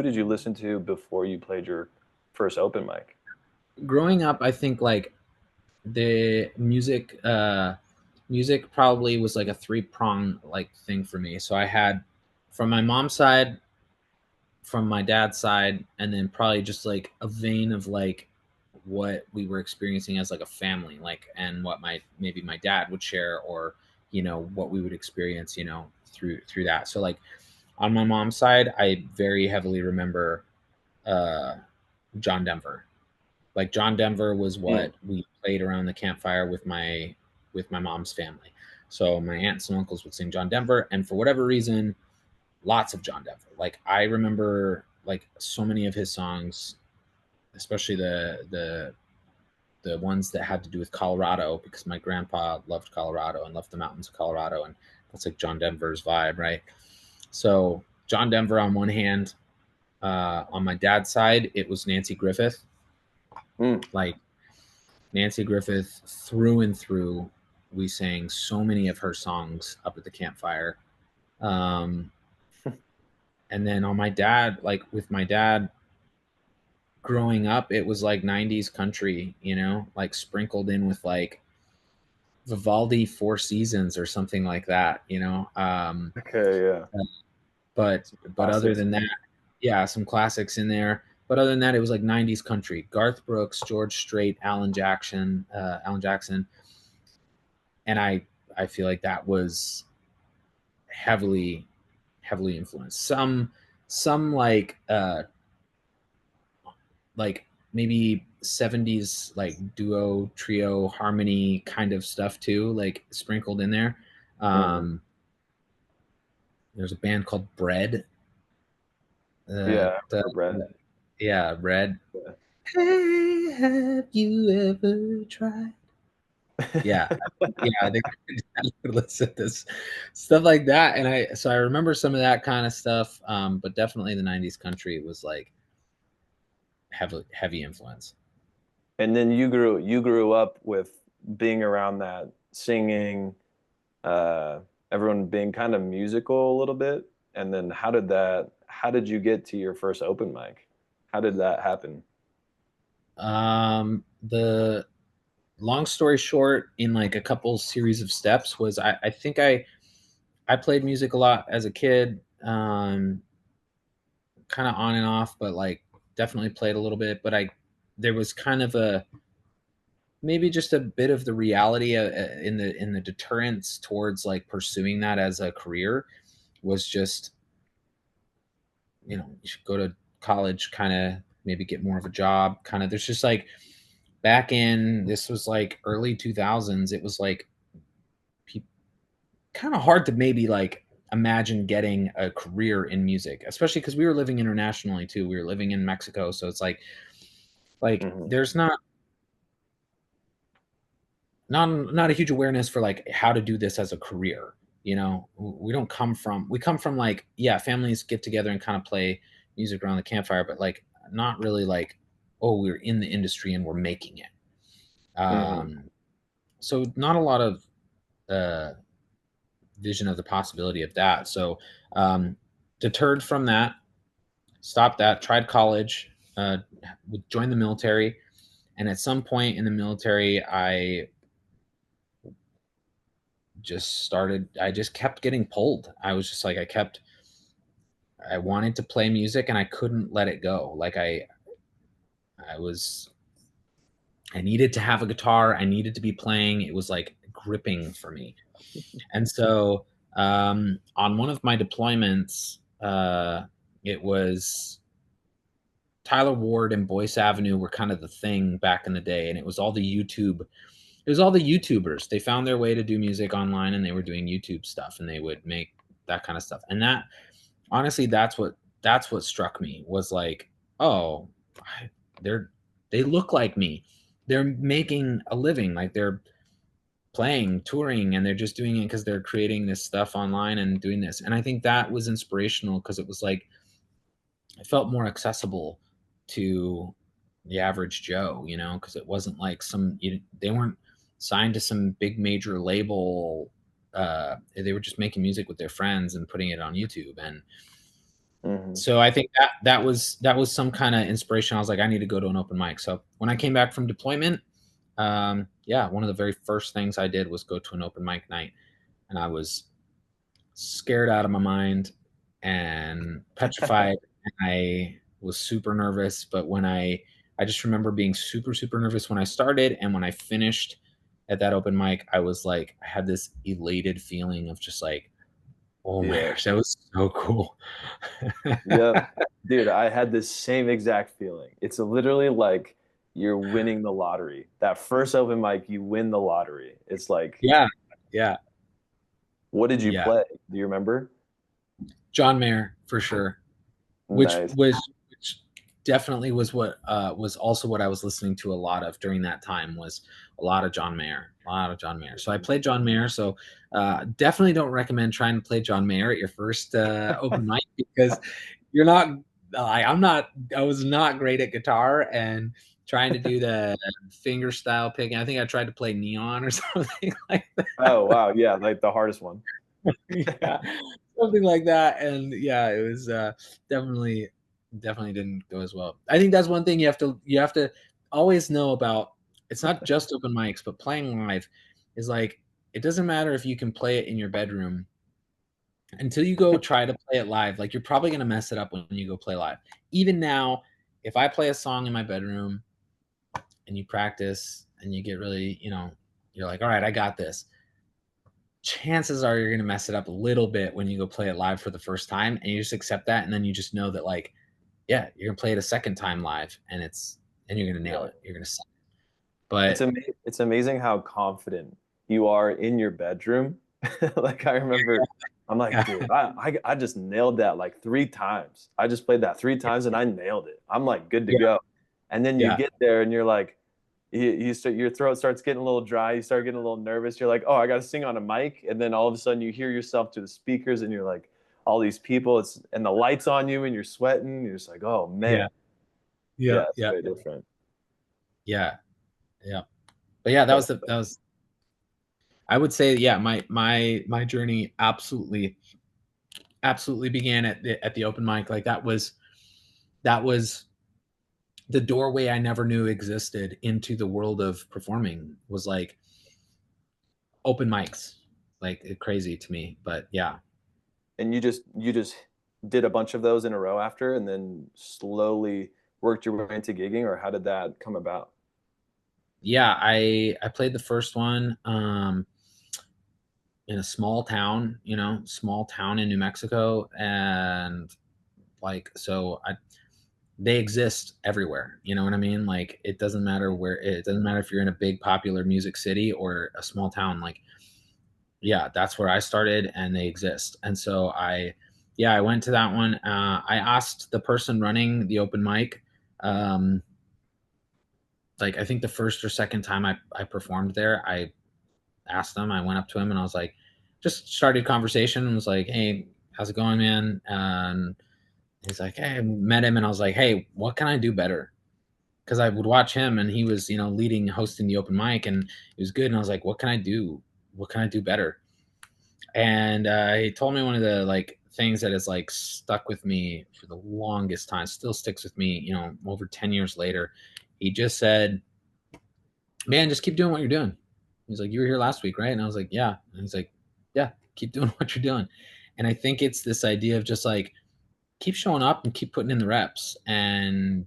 did you listen to before you played your first open mic? Growing up, I think like the music probably was like a three-prong like thing for me. So I had from my mom's side, from my dad's side, and then probably just like a vein of like what we were experiencing as like a family, like, and what my maybe my dad would share, or what we would experience, through that. So like on my mom's side, I very heavily remember uh John Denver. Like John Denver was Mm. what we played around the campfire with my mom's family. So my aunts and uncles would sing John Denver, and for whatever reason, lots of John Denver. Like I remember like so many of his songs, especially the ones that had to do with Colorado, because my grandpa loved Colorado and loved the mountains of Colorado, and that's like John Denver's vibe, right? So John Denver on one hand, on my dad's side, it was Nancy Griffith. Mm. Like Nancy Griffith through and through. We sang so many of her songs up at the campfire. Um, and then on my dad, like with my dad growing up, it was like 90s country, like sprinkled in with like Vivaldi Four Seasons or something like that, Okay, yeah. but Some but other classics. than that, yeah, some classics in there. But other than that, it was like 90s country. Garth Brooks, George Strait, Alan Jackson, and I feel like that was heavily heavily influenced. Some like maybe 70s like duo trio harmony kind of stuff too, like sprinkled in there. Hmm. um there's a band called Bread. Yeah, I The remember Brett. Yeah, Bread. Yeah. Hey, have you ever tried? Yeah, yeah, I think I would listen to this stuff like that, and I remember some of that kind of stuff. But definitely the '90s country was like heavy influence. And then you grew up with being around that, singing, uh, everyone being kind of musical a little bit. And then how did you get to your first open mic? How did that happen? The long story short, in like a couple series of steps, was I think I played music a lot as a kid, kind of on and off, but like definitely played a little bit. But I there was kind of a maybe just a bit of the reality in the deterrence towards like pursuing that as a career was just, you should go to college, kind of maybe get more of a job, kind of. There's just like back in, this was like early 2000s, it was like kind of hard to maybe like imagine getting a career in music, especially because we were living internationally too. We were living in Mexico, so it's like Hmm. there's not a huge awareness for like how to do this as a career. We don't come from like, yeah, families get together and kind of play music around the campfire, but like not really like, oh, we're in the industry and we're making it. Hmm. So not a lot of uh vision of the possibility of that. So um deterred from that, stopped that, tried college, joined the military, and at some point in the military, I just kept getting pulled. I was just like, I wanted to play music and I couldn't let it go. Like I was I needed to have a guitar. I needed to be playing. It was like gripping for me. And so on one of my deployments, it was Tyler Ward and Boyce Avenue were kind of the thing back in the day, and it was all the YouTubers. They found their way to do music online, and they were doing YouTube stuff, and they would make that kind of stuff. And that, honestly, that's what struck me, was like, oh, they're they look like me. They're making a living, like they're playing, touring, and they're just doing it because they're creating this stuff online and doing this. And I think that was inspirational because it was like it felt more accessible to the average Joe, because it wasn't like they weren't signed to some big major label. They were just making music with their friends and putting it on YouTube. Hmm. So I think that was some kind of inspiration. I was like, I need to go to an open mic. So when I came back from deployment, yeah, one of the very first things I did was go to an open mic night, and I was scared out of my mind and petrified. And I was super nervous, but I just remember being super super nervous when I started, and when I finished at that open mic, I was like, I had this elated feeling of just like, oh my Yeah. gosh, that was so cool. Yep. Dude, I had this same exact feeling. It's literally like you're winning the lottery. That first open mic, you win the lottery. It's like, Yeah, yeah, what did you yeah. play? Do you remember? John Mayer for sure. which Nice. was which definitely was also what I was listening to a lot of during that time, was a lot of John Mayer, a lot of John Mayer. So I played John Mayer. So definitely don't recommend trying to play John Mayer at your first open mic, because you're not. I was not great at guitar, and trying to do the finger style picking. I think I tried to play Neon or something like Oh, wow. Yeah, like the hardest one. yeah, something like that. And yeah, it was definitely definitely didn't go as well. I think that's one thing you have to always know about. It's not just open mics, but playing live is like, it doesn't matter if you can play it in your bedroom until you go try to play it live. Like, you're probably gonna mess it up when you go play live. Even now, if I play a song in my bedroom and you practice and you get really, you're like, all right, I got this, chances are you're going to mess it up a little bit when you go play it live for the first time, and you just accept that, and then you just know that, like, yeah, you're going to play it a second time live, and you're going to nail Yeah. it, you're going to suck. It's But ama it's amazing how confident you are in your bedroom. Like I remember, I'm like, yeah, dude, I just nailed that like 3 times. I just played that 3 times and I nailed it. I'm like good to yeah, go. And then you yeah, get there and you're like, you start, your throat starts getting a little dry. You start getting a little nervous. You're like, oh, I got to sing on a mic. And then all of a sudden you hear yourself through the speakers and you're like, all these people, and the lights on you and you're sweating. You're just like, oh man, yeah, yeah, yeah, it's yeah, way different. yeah, yeah. But yeah, that was I would say, yeah, my journey absolutely began at the open mic. Like, that was the doorway I never knew existed into the world of performing, was like open mics. Like, crazy to me, but yeah. And you just did a bunch of those in a row after, and then slowly worked your way into gigging, or how did that come about? Yeah, I played the first one in a small town in New Mexico, and like, so I they exist everywhere. You know what I mean? Like, it doesn't matter if you're in a big popular music city or a small town. Like, yeah, that's where I started, and they exist. And so yeah, I went to that one. I asked the person running the open mic, um, like, I think the first or second time I performed there, I asked them, I went up to him and I was like, just started conversation and was like, hey, how's it going, man? And he's like, hey, I met him and I was like, hey, what can I do better? Because I would watch him and he was, leading, hosting the open mic, and it was good. And I was like, what can I do? What can I do better? And he told me one of the, like, things that has, like, stuck with me for the longest time, still sticks with me, over 10 years later. He just said, man, just keep doing what you're doing. He's like, you were here last week, right? And I was like, yeah. And he's like, yeah, keep doing what you're doing. And I think it's this idea of just like, keep showing up and keep putting in the reps, and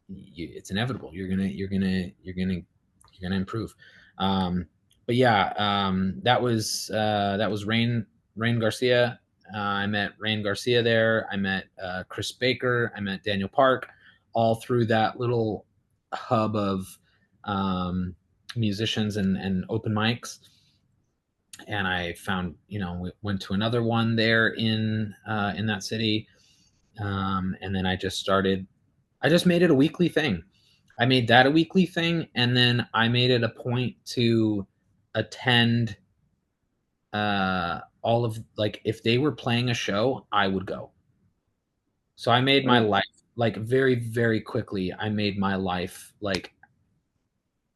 it's inevitable. You're gonna improve. Um, but yeah, that was Rain Garcia. I met Rain Garcia there. I met Chris Baker. I met Daniel Park, all through that little hub of musicians and open mics. And I found, we went to another one there in that city, and then I just made it a weekly thing. I made that a weekly thing, and then I made it a point to attend all of, like, if they were playing a show, I would go. So I made my Mm, life, like, very, very quickly. I made my life like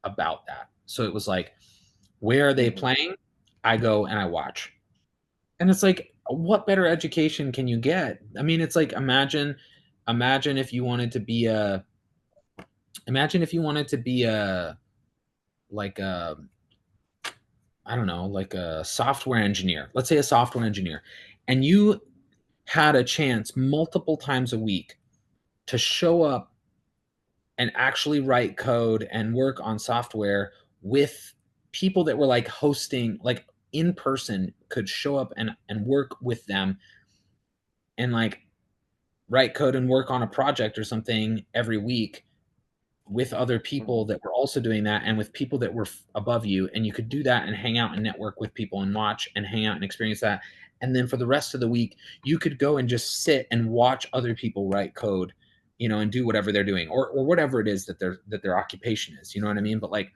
about that. So it was like, where are they mhm. playing? I go and I watch. And it's like, what better education can you get? I mean, it's like imagine if you wanted to be a imagine if you wanted to be a like a I don't know, like a software engineer. Let's say a software engineer, and you had a chance multiple times a week to show up and actually write code and work on software with people that were like hosting, like in person, could show up and work with them and like write code and work on a project or something every week with other people Mhm. that were also doing that and with people that were above you, and you could do that and hang out and network with people and watch and hang out and experience that. And then for the rest of the week you could go and just sit and watch other people write code, and do whatever they're doing, or whatever it is that their occupation is, you know what I mean? But like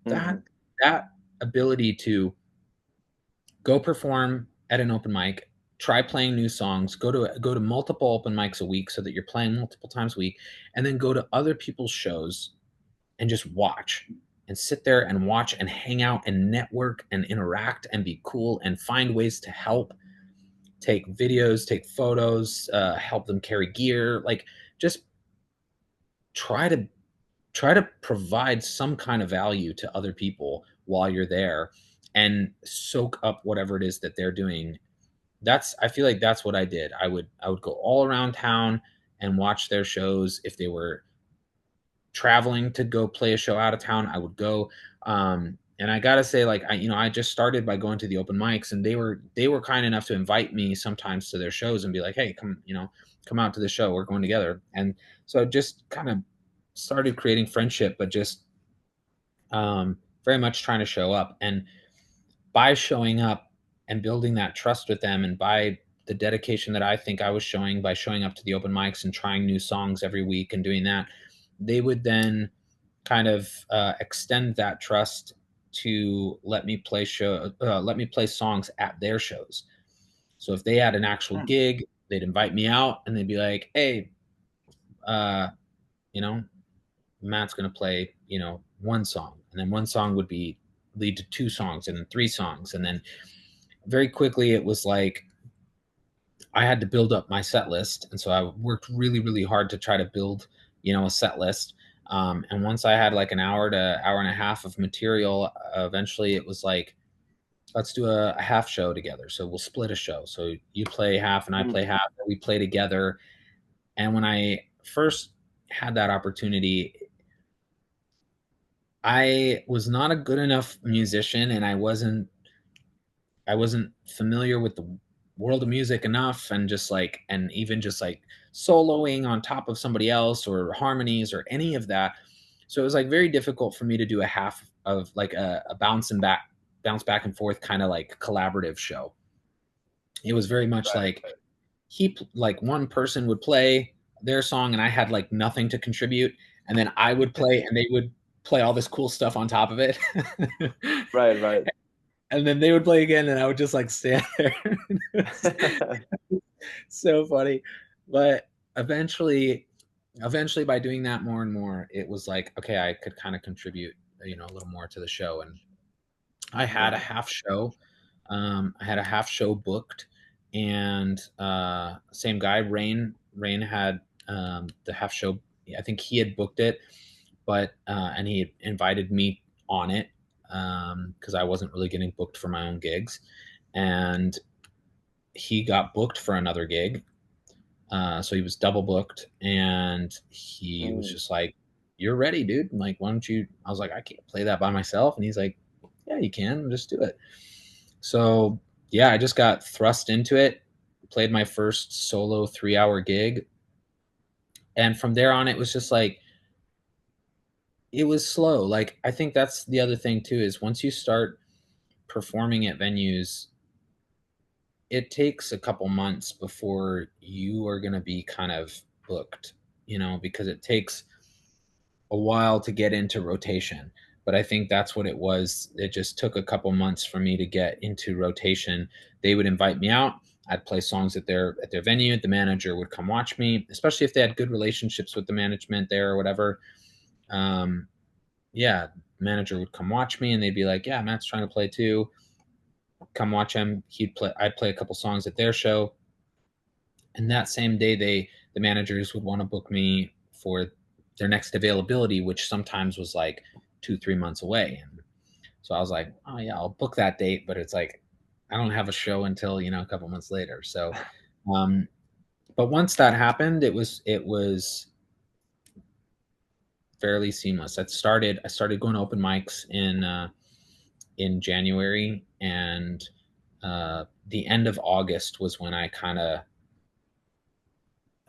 that Mhm. that ability to go perform at an open mic, try playing new songs, go to multiple open mics a week so that you're playing multiple times a week, and then go to other people's shows and just watch and sit there and watch and hang out and network and interact and be cool and find ways to help, take videos, take photos, help them carry gear, like just try to provide some kind of value to other people while you're there and soak up whatever it is that they're doing. That's I feel like that's what I did. I would go all around town and watch their shows. If they were traveling to go play a show out of town, I would go. And I gotta say, like I just started by going to the open mics, and they were kind enough to invite me sometimes to their shows and be like, "Hey, come out to the show. We're going together." And so I just kind of started creating friendship, but just very much trying to show up. And by showing up and building that trust with them, and by the dedication that I think I was showing by showing up to the open mics and trying new songs every week and doing that, they would then kind of extend that trust to let me play songs at their shows. So if they had an actual Hmm. gig, they'd invite me out and they'd be like, "Hey, uh, you know, Matt's gonna play, one song," and then one song would be lead to two songs and then three songs, and then very quickly it was like I had to build up my set list, and so I worked really, really hard to try to build, a set list. And once I had like an hour to hour and a half of material, eventually it was like, let's do a half show together. So we'll split a show. So you play half and I play Mhm. half. Or we play together. And when I first had that opportunity, I was not a good enough musician, and I wasn't familiar with the world of music enough, and just like and even just like soloing on top of somebody else or harmonies or any of that. So it was like very difficult for me to do a half of like a bounce back and forth kind of like collaborative show. It was very much Right. like like one person would play their song and I had like nothing to contribute, and then I would play and they would play all this cool stuff on top of it. Right. Right. And then they would play again and I would just like stand there. So funny. But eventually by doing that more and more, it was like, okay, I could kind of contribute, a little more to the show. And I had a Right. half show. I had a half show booked, and same guy, Rain had the half show. I think he had booked it, but and he had invited me on it because I wasn't really getting booked for my own gigs, and he got booked for another gig. So he was double booked, and he was Mm. just like, "You're ready, dude. I'm like, why don't you?" I was like, "I can't play that by myself," and he's like, "Yeah, you can. Just do it." So yeah, I just got thrust into it. Played my first solo 3 hour gig, and from there on, it was just like it was slow. Like I think that's the other thing too is once you start performing at venues, it takes a couple months before you are going to be kind of booked, because it takes a while to get into rotation. But I think that's what it was. It just took a couple months for me to get into rotation. They would invite me out. I'd play songs at their venue. The manager would come watch me, especially if they had good relationships with the management there or whatever. Um, yeah, manager would come watch me and they'd be like, "Yeah, Matt's trying to play too." come watch him. I'd play a couple songs at their show, and that same day the managers would want to book me for their next availability, which sometimes was like 2-3 months away. And so I was like, oh yeah, I'll book that date, but it's like I don't have a show until a couple months later. So, um, but once that happened, it was fairly seamless. I started going to open mics in January, and the end of August was when I kind of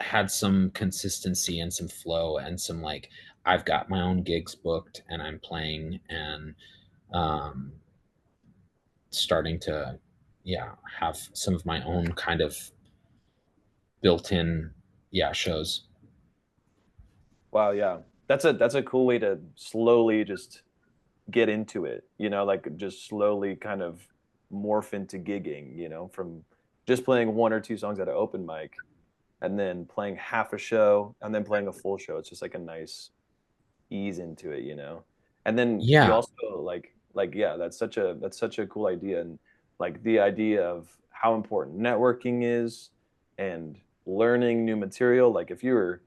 had some consistency and some flow and some like I've got my own gigs booked and I'm playing and um, starting to have some of my own kind of built-in shows. Wow, yeah. That's a cool way to slowly just get into it, like just slowly kind of morph into gigging, from just playing one or two songs at an open mic and then playing half a show and then playing a full show. It's just like a nice ease into it. And then you Yeah, also like yeah, that's such a cool idea. And like the idea of how important networking is and learning new material. Like if you were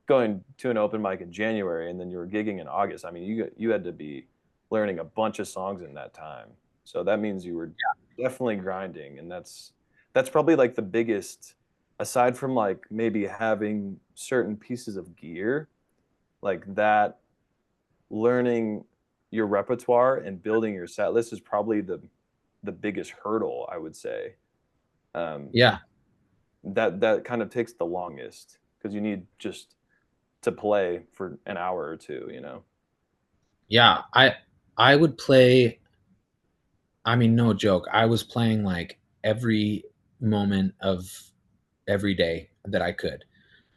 going to an open mic in January and then you were gigging in August, I mean, you had to be learning a bunch of songs in that time. So that means you were definitely grinding, and that's probably like the biggest, aside from like maybe having certain pieces of gear, like that, learning your repertoire and building your set list is probably the biggest hurdle, I would say. Um, yeah, that kind of takes the longest because you need just to play for an hour or two. yeah. I would play. I mean, no joke. I was playing like every moment of every day that I could.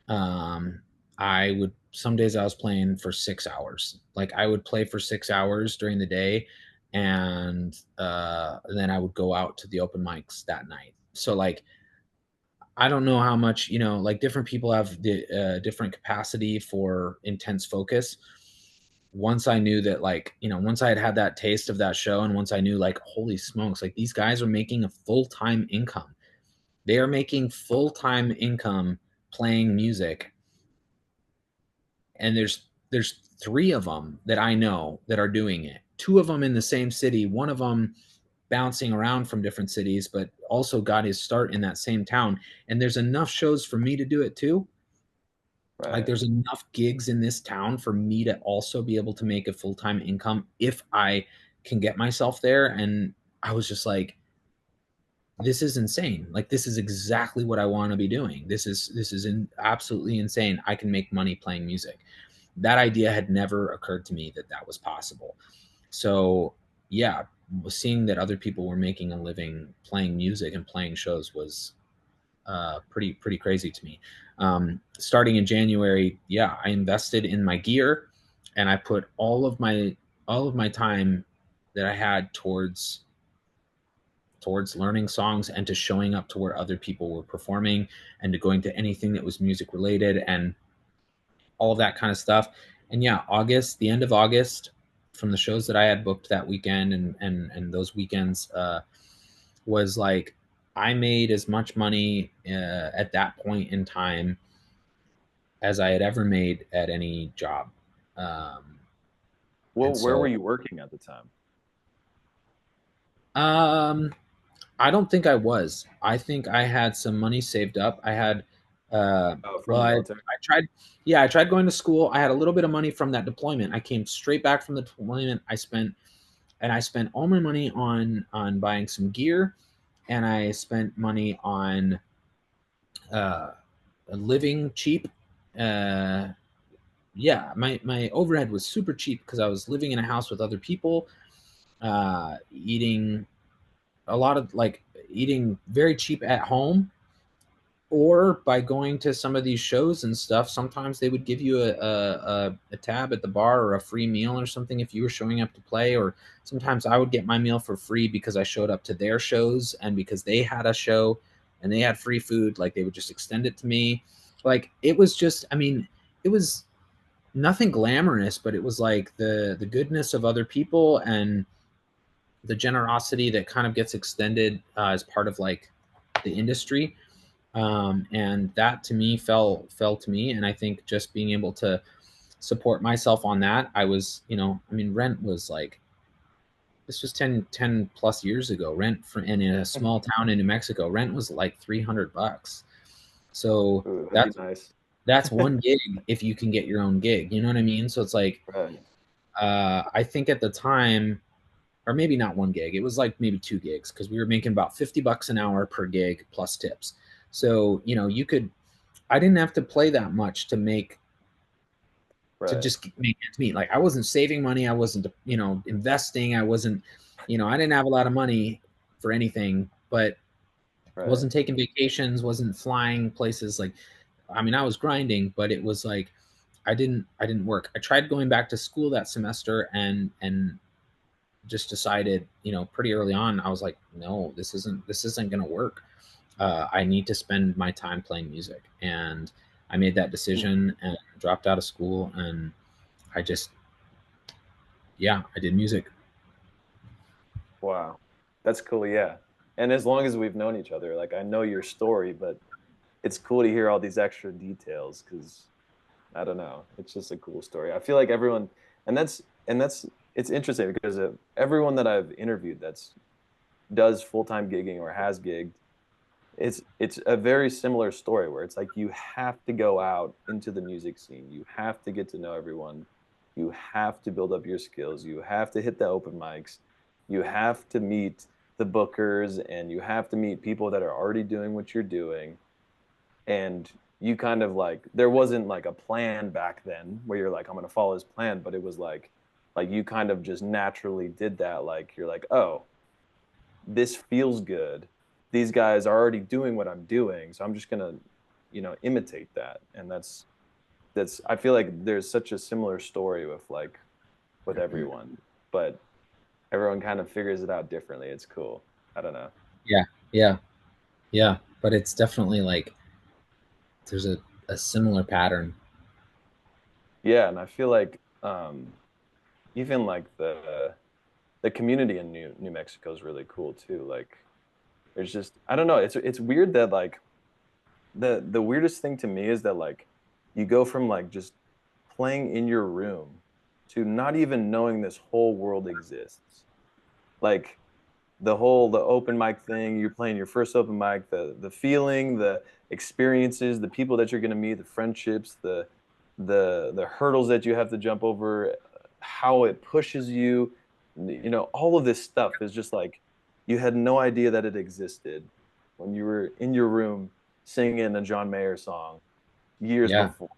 Um, I would some days I was playing for 6 hours. Like I would play for 6 hours during the day, and then I would go out to the open mics that night. So like I don't know how much like different people have the different capacity for intense focus. Once I knew that, like once I had that taste of that show, and once I knew like holy smokes, like these guys are making a full time income. They are making full time income playing music, and there's three of them that I know that are doing it. Two of them in the same city, one of them bouncing around from different cities, but also got his start in that same town. And there's enough shows for me to do it too. Like Right. there's enough gigs in this town for me to also be able to make a full-time income if I can get myself there. And I was just like, this is insane. Like this is exactly what I want to be doing. Absolutely insane. I can make money playing music. That idea had never occurred to me that that was possible. So yeah, seeing that other people were making a living playing music and playing shows was pretty crazy to me. Starting in January, yeah, I invested in my gear, and I put all of my time that I had towards learning songs and to showing up to where other people were performing and to going to anything that was music related and all of that kind of stuff. And yeah, the end of August, from the shows that I had booked that weekend and those weekends, was like I made as much money at that point in time as I had ever made at any job. Um, Well, and where were so you working at the time? um, I don't think I was. I think I had some money saved up. I had, uh, Oh, from well, the I military. tried, yeah, I tried going to school. I had a little bit of money from that deployment. I came straight back from the deployment. I spent all my money on buying some gear, and I spent money on uh, living cheap. Uh, yeah, my overhead was super cheap because I was living in a house with other people, eating a lot of like eating very cheap at home, or by going to some of these shows and stuff. Sometimes they would give you a tab at the bar or a free meal or something if you were showing up to play, or sometimes I would get my meal for free because I showed up to their shows and because they had a show and they had free food. Like they would just extend it to me. Like it was just, I mean, it was nothing glamorous, but it was like the goodness of other people, and the generosity that kind of gets extended as part of like the industry. And that to me fell to me. And I think just being able to support myself on that, I was, I mean, rent was like, this was 10 plus years ago. Rent for, and in a small town in New Mexico, rent was like $300. So Ooh, that'd be that's nice. that's one gig if you can get your own gig. You know what I mean? So it's like, Right. I think at the time, or maybe not one gig, it was like maybe two gigs because we were making about $50 an hour per gig plus tips. So, you could, I didn't have to play that much to Right. just make ends meet. Like I wasn't saving money. I wasn't, investing. I wasn't, I didn't have a lot of money for anything, but Right. wasn't taking vacations, wasn't flying places. Like, I mean, I was grinding, but it was like, I didn't work. I tried going back to school that semester and just decided, pretty early on, I was like, no, this isn't going to work. I need to spend my time playing music. And I made that Mm. decision and dropped out of school. And I just, yeah, I did music. Wow. That's cool. Yeah. And as long as we've known each other, like I know your story, but it's cool to hear all these extra details because I don't know. It's just a cool story. I feel like everyone, and that's it's interesting because everyone that I've interviewed that's does full-time gigging or has gigged, it's a very similar story where it's like you have to go out into the music scene. You have to get to know everyone. You have to build up your skills. You have to hit the open mics. You have to meet the bookers and you have to meet people that are already doing what you're doing. And you kind of like there wasn't like a plan back then where you're like, I'm gonna follow this plan, but it was like you kind of just naturally did that. Like you're like, oh, this feels good. These guys are already doing what I'm doing, so I'm just gonna, imitate that. And that's I feel like there's such a similar story with everyone, but everyone kind of figures it out differently. It's cool. I don't know. Yeah, yeah, yeah. But it's definitely like there's a similar pattern. Yeah, and I feel like even like the community in New Mexico is really cool too. Like there's just I don't know, it's weird that like the weirdest thing to me is that like you go from like just playing in your room to not even knowing this whole world exists. Like the open mic thing, you're playing your first open mic, the feeling, the experiences, the people that you're going to meet, the friendships, the hurdles that you have to jump over, how it pushes you, all of this stuff is just like you had no idea that it existed when you were in your room singing a John Mayer song years Yeah, before.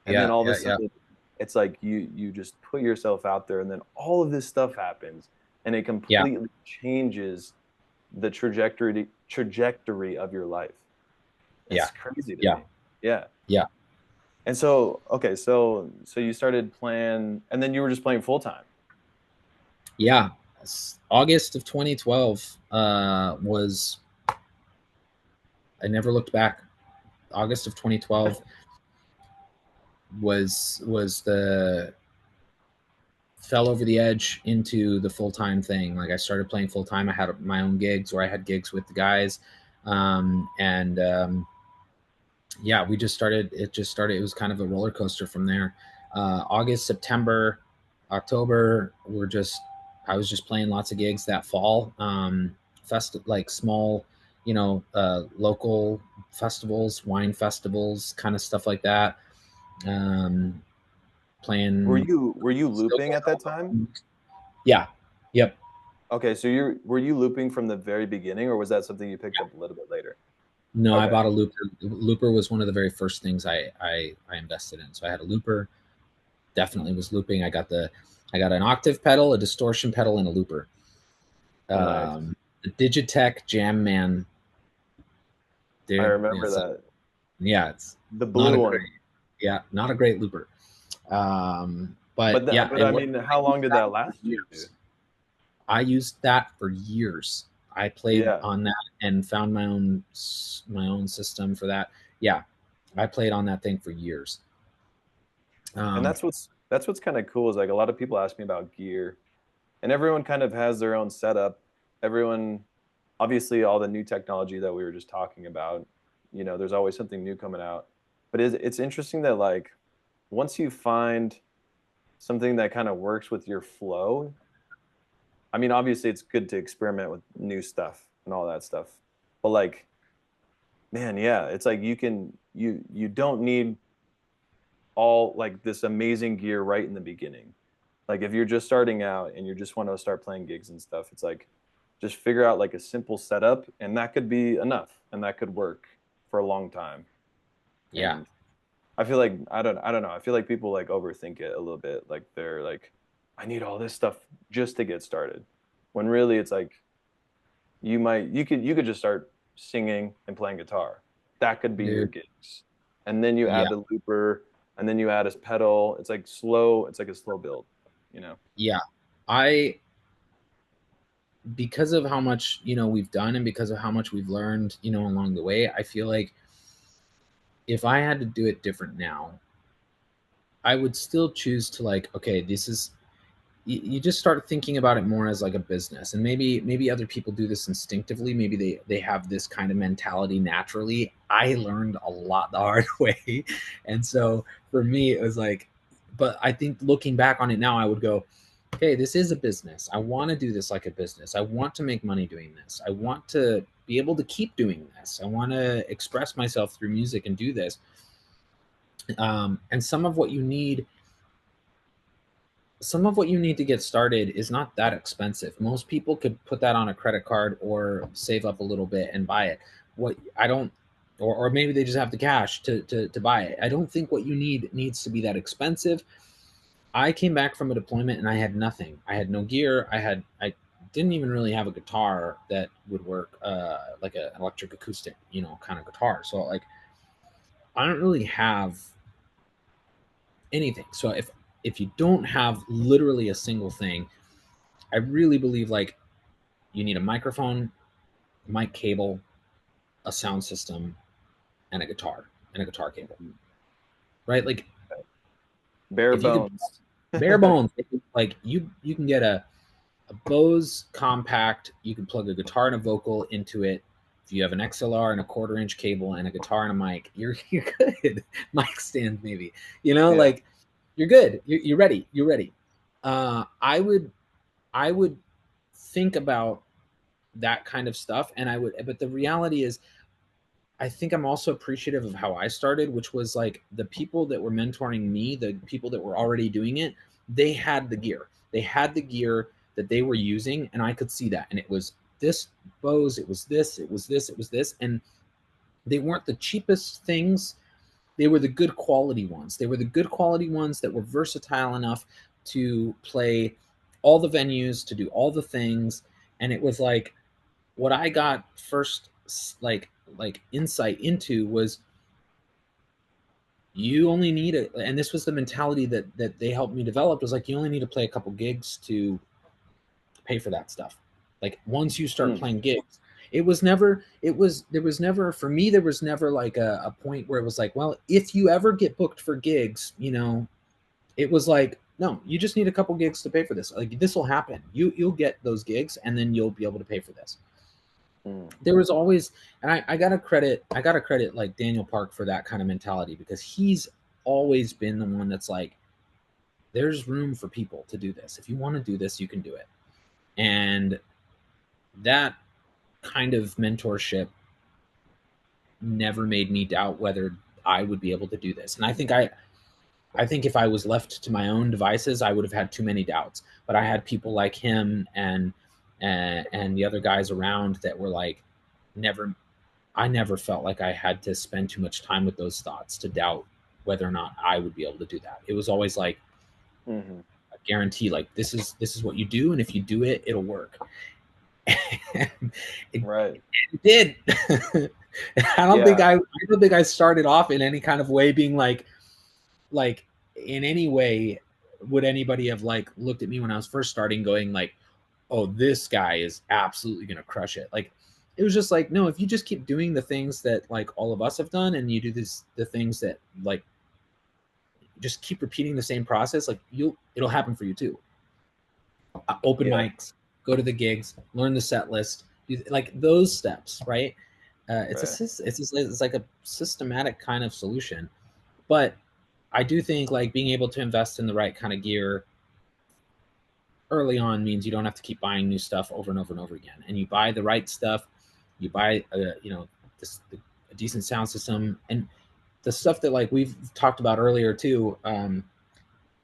And then yeah, all of a yeah, yeah, sudden it's like you just put yourself out there and then all of this stuff happens and it yeah, completely changes the trajectory of your life. yeah, It's crazy to yeah, me. Yeah. yeah, And so okay, so you started playing and then you were just playing full time. yeah. August of 2012 was, I never looked back. August of 2012 was the fell over the edge into the full time thing. Like I started playing full time. I had my own gigs, or I had gigs with the guys, and yeah, we just started. It just started. It was kind of a roller coaster from there. August, September, October, I was just playing lots of gigs that fall. Like small, local festivals, wine festivals, kind of stuff like that. Um, Were playing, you were you still looping playing at that a time? lot. Yeah. Yep. Okay, so you were you looping from the very beginning or was that something you picked up a little bit later? No, I Okay. bought a looper. Looper was one of the very first things I invested in. So I had a looper. Definitely was looping. I got an octave pedal, a distortion pedal, and a looper. Nice. The Digitech Jam Man, I dude. remember that. It's The not a blue great, one. yeah, not a great looper. But yeah, But it I worked. mean, I how long used did that that for last you? years. I used that for years. I played Yeah. on that and found my own system for that. Yeah, I played on that thing for years. And Um, that's what's kind of cool is like a lot of people ask me about gear and everyone kind of has their own setup. Everyone, obviously, all the new technology that we were just talking about, there's always something new coming out. But it's interesting that like once you find something that kind of works with your flow, I mean, obviously it's good to experiment with new stuff and all that stuff. But like, man, yeah, it's like you don't need all like this amazing gear right in the beginning. Like if you're just starting out and you just want to start playing gigs and stuff, it's like just figure out like a simple setup and that could be enough and that could work for a long time. Yeah. And I feel like I don't know. I feel like people like overthink it a little bit. Like they're like, I need all this stuff just to get started. When really it's like you could just start singing and playing guitar. That could be your Dude. gigs. And then you Yeah. add the looper and then you add a pedal. It's like slow, it's like a slow build, you know. Yeah. I Because of how much, we've done, and because of how much we've learned, along the way, I feel like if I had to do it different now, I would still choose to, like, okay, this is, you just start thinking about it more as like a business. And maybe other people do this instinctively. Maybe they have this kind of mentality naturally. I learned a lot the hard way. And so for me it was like, but I think looking back on it now, I would go, okay, this is a business. I want to do this like a business. I want to make money doing this. I want to be able to keep doing this. I want to express myself through music and do this. And some of what you need to get started is not that expensive. Most people could put that on a credit card or save up a little bit and buy it. What I don't, or maybe they just have the cash to buy it. I don't think what you need needs to be that expensive. I came back from a deployment and I had nothing. I had no gear. I didn't even really have a guitar that would work, like an electric acoustic, kind of guitar. So like, I don't really have anything. So if you don't have literally a single thing, I really believe like you need a microphone, mic cable, a sound system, and a guitar cable, right? Like Bare if you could bones. bare bones, like you can get a Bose compact, you can plug a guitar and a vocal into it. If you have an XLR and a quarter-inch cable and a guitar and a mic, you're good. Mic stand maybe, Yeah. like you're good. You're ready. You're ready. I would think about that kind of stuff, and but the reality is I think I'm also appreciative of how I started, which was like the people that were mentoring me, the people that were already doing it, they had the gear. They had the gear that they were using, and I could see that. And it was this Bose, it was this, it was this, it was this. And they weren't the cheapest things. They were the good quality ones. They were the good quality ones that were versatile enough to play all the venues, to do all the things. And it was like what I got first, like insight into was you only need it. And this was the mentality that they helped me develop, was like you only need to play a couple gigs to pay for that stuff. Like once you start Mm. playing gigs, there was never, for me, there was never like a point where it was like, well, if you ever get booked for gigs, it was like, no, you just need a couple gigs to pay for this. Like this will happen. You'll get those gigs and then you'll be able to pay for this. Mm. There was always, and I gotta credit like Daniel Park for that kind of mentality, because he's always been the one that's like, there's room for people to do this. If you want to do this, you can do it. And that kind of mentorship never made me doubt whether I would be able to do this. And I think if I was left to my own devices, I would have had too many doubts. But I had people like him and the other guys around that were like, never I never felt like I had to spend too much time with those thoughts to doubt whether or not I would be able to do that. It was always like Hmm. a guarantee, like this is what you do, and if you do it, it'll work. And it, Right. it did. Yeah. I don't think I started off in any kind of way being like in any way would anybody have like looked at me when I was first starting going like, oh, this guy is absolutely going to crush it. Like, it was just like, no, if you just keep doing the things that like all of us have done, and you do the things that like, just keep repeating the same process, like it'll happen for you too. open Yeah. mics, go to the gigs, learn the set list, like those steps, right? Right. It's like a systematic kind of solution. But I do think like being able to invest in the right kind of gear early on means you don't have to keep buying new stuff over and over and over again. And you buy the right stuff, you buy a decent sound system, and the stuff that like we've talked about earlier too.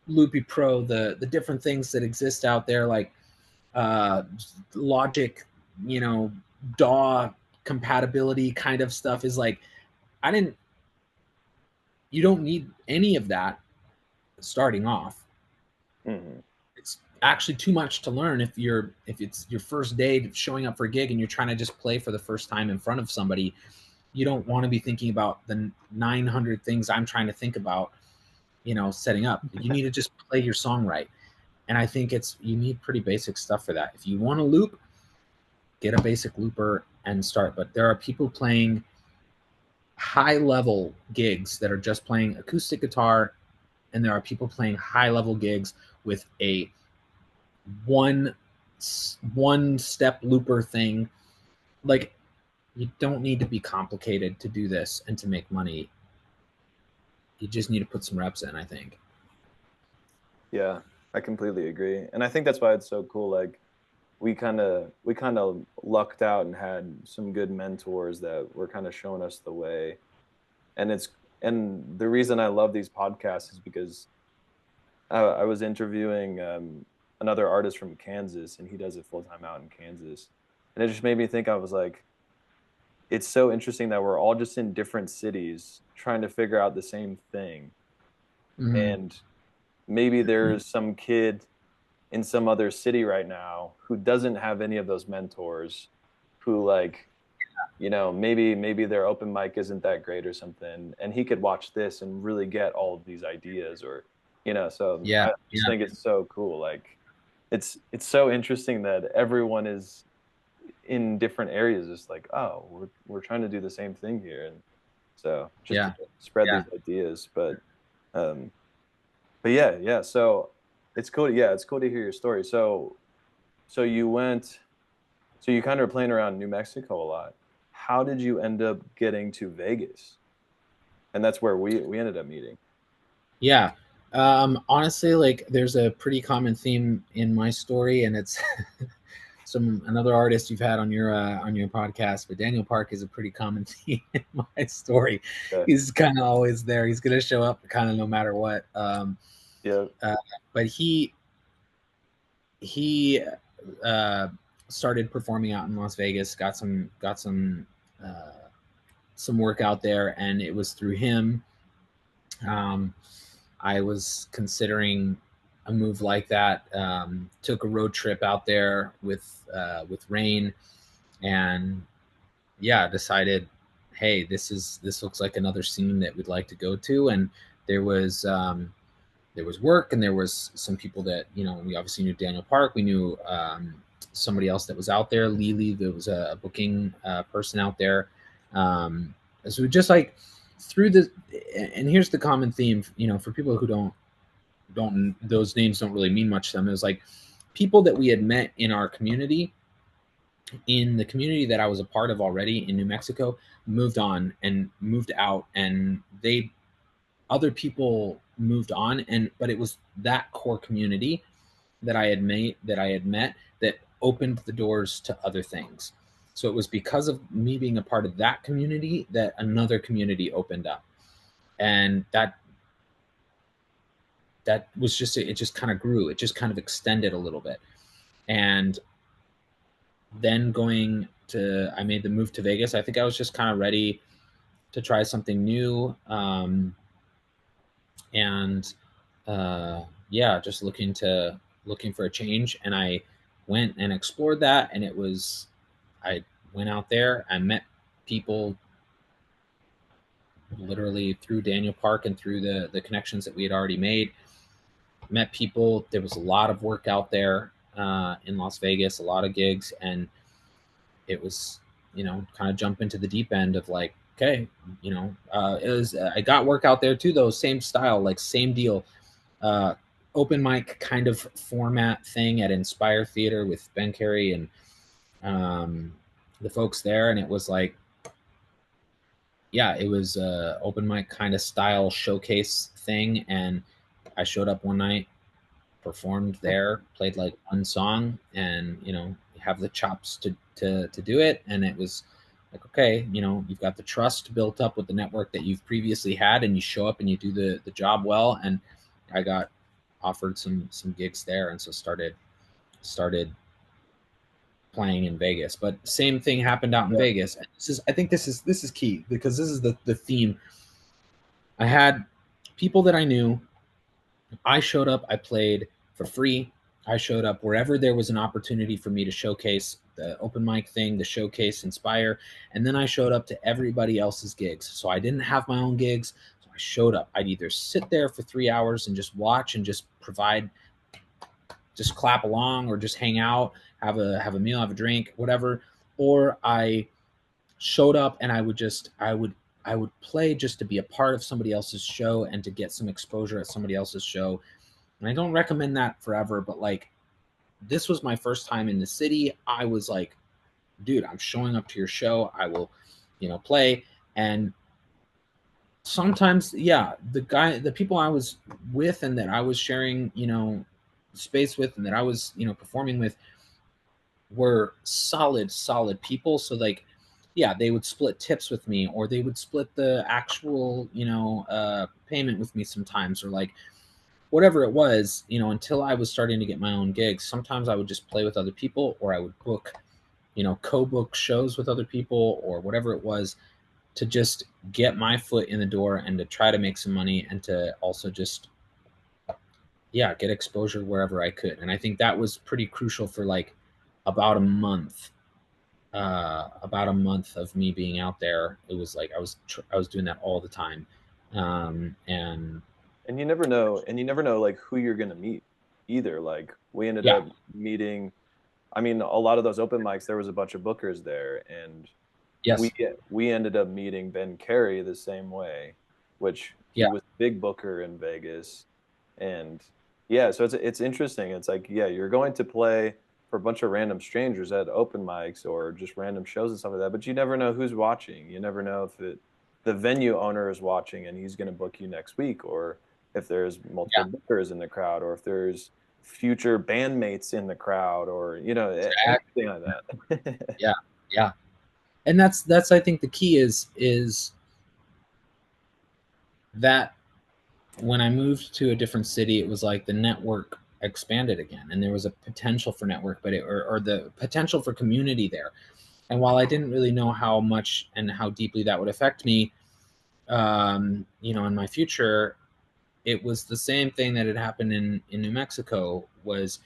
Loopy Pro, the different things that exist out there, like uh, Logic, you know, DAW compatibility kind of stuff is like I didn't. You don't need any of that starting off. Hmm. It's actually too much to learn if it's your first day showing up for a gig and you're trying to just play for the first time in front of somebody. You don't want to be thinking about the 900 things I'm trying to think about, setting up. You need to just play your song right. And I think you need pretty basic stuff for that. If you want to loop, get a basic looper and start. But there are people playing high level gigs that are just playing acoustic guitar, and there are people playing high level gigs with a one one step looper thing. Like, you don't need to be complicated to do this and to make money. You just need to put some reps in, I think. Yeah, I completely agree. And I think that's why it's so cool. Like we kind of lucked out and had some good mentors that were kind of showing us the way. And the reason I love these podcasts is because I was interviewing another artist from Kansas, and he does it full time out in Kansas. And it just made me think, I was like, it's so interesting that we're all just in different cities trying to figure out the same thing. Mm-hmm. And maybe there's some kid in some other city right now who doesn't have any of those mentors, who like, maybe their open mic isn't that great or something, and he could watch this and really get all of these ideas, or so Yeah, I just yeah, think it's so cool. Like it's so interesting that everyone is in different areas, just like, oh, we're trying to do the same thing here, and so just to yeah, spread yeah. these ideas. Um but yeah, so it's cool. Yeah, it's cool to hear your story. So you went, so you kind of were playing around New Mexico a lot. How did you end up getting to Vegas? And that's where we ended up meeting. Yeah. Honestly, like there's a pretty common theme in my story, and it's some another artist you've had on your podcast, but Daniel Park is a pretty common theme in my story. Okay. He's kind of always there. He's gonna show up kind of no matter what. Yeah. Uh, but he uh, started performing out in Las Vegas, uh, some work out there, and it was through him. Um, I was considering a move like that. Took a road trip out there with Rain, and yeah, decided, hey, this looks like another scene that we'd like to go to. And there was there was work, and there was some people that we obviously knew Daniel Park. We knew somebody else that was out there, Lily. There was a booking person out there. So we just like through the and here's the common theme, for people who don't those names don't really mean much to them. It was like people that we had met in the community that I was a part of already in New Mexico, moved on and moved out, and they other people moved on, and but it was that core community that I had met that opened the doors to other things. So it was because of me being a part of that community that another community opened up, and that was just it. Just kind of grew. It just kind of extended a little bit, and then I made the move to Vegas. I think I was just kind of ready to try something new, and yeah, just looking for a change. And I went and explored that, and I went out there. I met people literally through Daniel Park and through the connections that we had already made. Met people. There was a lot of work out there in Las Vegas, a lot of gigs, and it was kind of jump into the deep end of like, okay, it was I got work out there too though, same style, like same deal. open mic kind of format thing at Inspire Theater with Ben Carey and the folks there, and it was like, yeah, it was a open mic kind of style showcase thing, and I showed up one night, performed there, played like one song, and have the chops to do it, and it was like, okay, you've got the trust built up with the network that you've previously had, and you show up and you do the job well, and I got offered some gigs there, and so started playing in Vegas. But same thing happened out in Yeah. Vegas. And I think this is key, because this is the theme. I had people that I knew. I showed up, I played for free. I showed up wherever there was an opportunity for me to showcase the open mic thing, the showcase, Inspire. And then I showed up to everybody else's gigs. So I didn't have my own gigs. So I showed up. I'd either sit there for 3 hours and just watch and just provide, just clap along, or just hang out, have a meal, have a drink, whatever. Or I showed up and I would play just to be a part of somebody else's show and to get some exposure at somebody else's show. And I don't recommend that forever, but like, this was my first time in the city. I was like, dude, I'm showing up to your show. I will, play. And sometimes, yeah, the people I was with and that I was sharing, space with, and that I was, performing with, were solid people. So like, yeah, they would split tips with me, or they would split the actual, payment with me sometimes, or like whatever it was, until I was starting to get my own gigs. Sometimes I would just play with other people, or I would book, co-book shows with other people, or whatever it was, to just get my foot in the door and to try to make some money, and to also just, yeah, get exposure wherever I could. And I think that was pretty crucial for like about a month. About a month of me being out there, it was like I was doing that all the time, and And you never know like who you're gonna meet either. Like we ended yeah, up meeting, I mean, a lot of those open mics, there was a bunch of bookers there, and we yes, we ended up meeting Ben Carey the same way, which yeah, he was a big booker in Vegas. And yeah, so it's interesting. It's like, yeah, you're going to play for a bunch of random strangers at open mics or just random shows and stuff like that, but you never know who's watching. You never know if the venue owner is watching and he's going to book you next week, or if there's multiple yeah, bookers in the crowd, or if there's future bandmates in the crowd, or exactly. anything like that. Yeah, yeah. And that's I think the key is that when I moved to a different city, it was like the network expanded again, and there was a potential for network, but or the potential for community there. And while I didn't really know how much and how deeply that would affect me, in my future, it was the same thing that had happened in New Mexico. Was,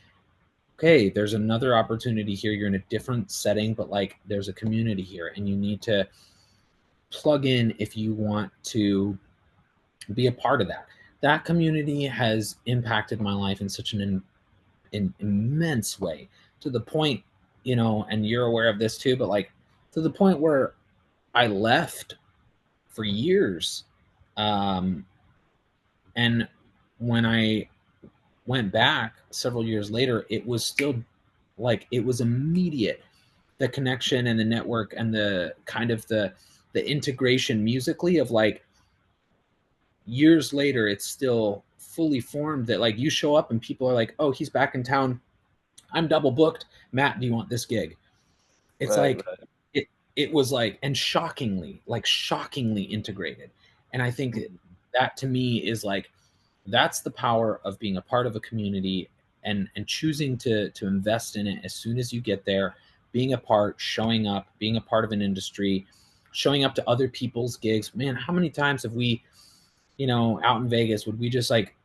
okay, there's another opportunity here. You're in a different setting, but like, there's a community here, and you need to plug in if you want to be a part of that. That community has impacted my life in such an immense way, to the point, and you're aware of this too, but like, to the point where I left for years. Um, and when I went back several years later, it was still like, it was immediate. The connection and the network and the kind of the integration musically of like, years later, it's still fully formed, that like, you show up and people are like, oh, he's back in town. I'm double booked. Matt, do you want this gig? It's Right, like, right. it was like, and shockingly integrated. And I think that to me is like, that's the power of being a part of a community, and choosing to invest in it as soon as you get there, being a part, showing up, being a part of an industry, showing up to other people's gigs. Man, how many times have we, out in Vegas, would we just like,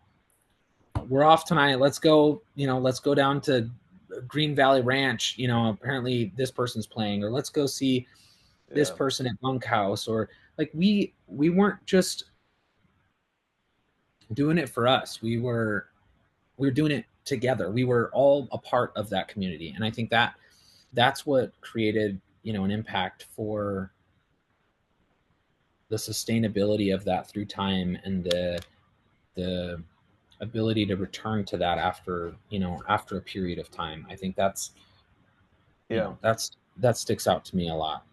we're off tonight, let's go down to Green Valley Ranch, apparently this person's playing, or let's go see this Yeah. person at Bunkhouse, or like, we weren't just doing it for us. We were doing it together. We were all a part of that community, and I think that's what created, an impact for the sustainability of that through time, and the ability to return to that after, after a period of time. I think Yeah. that sticks out to me a lot.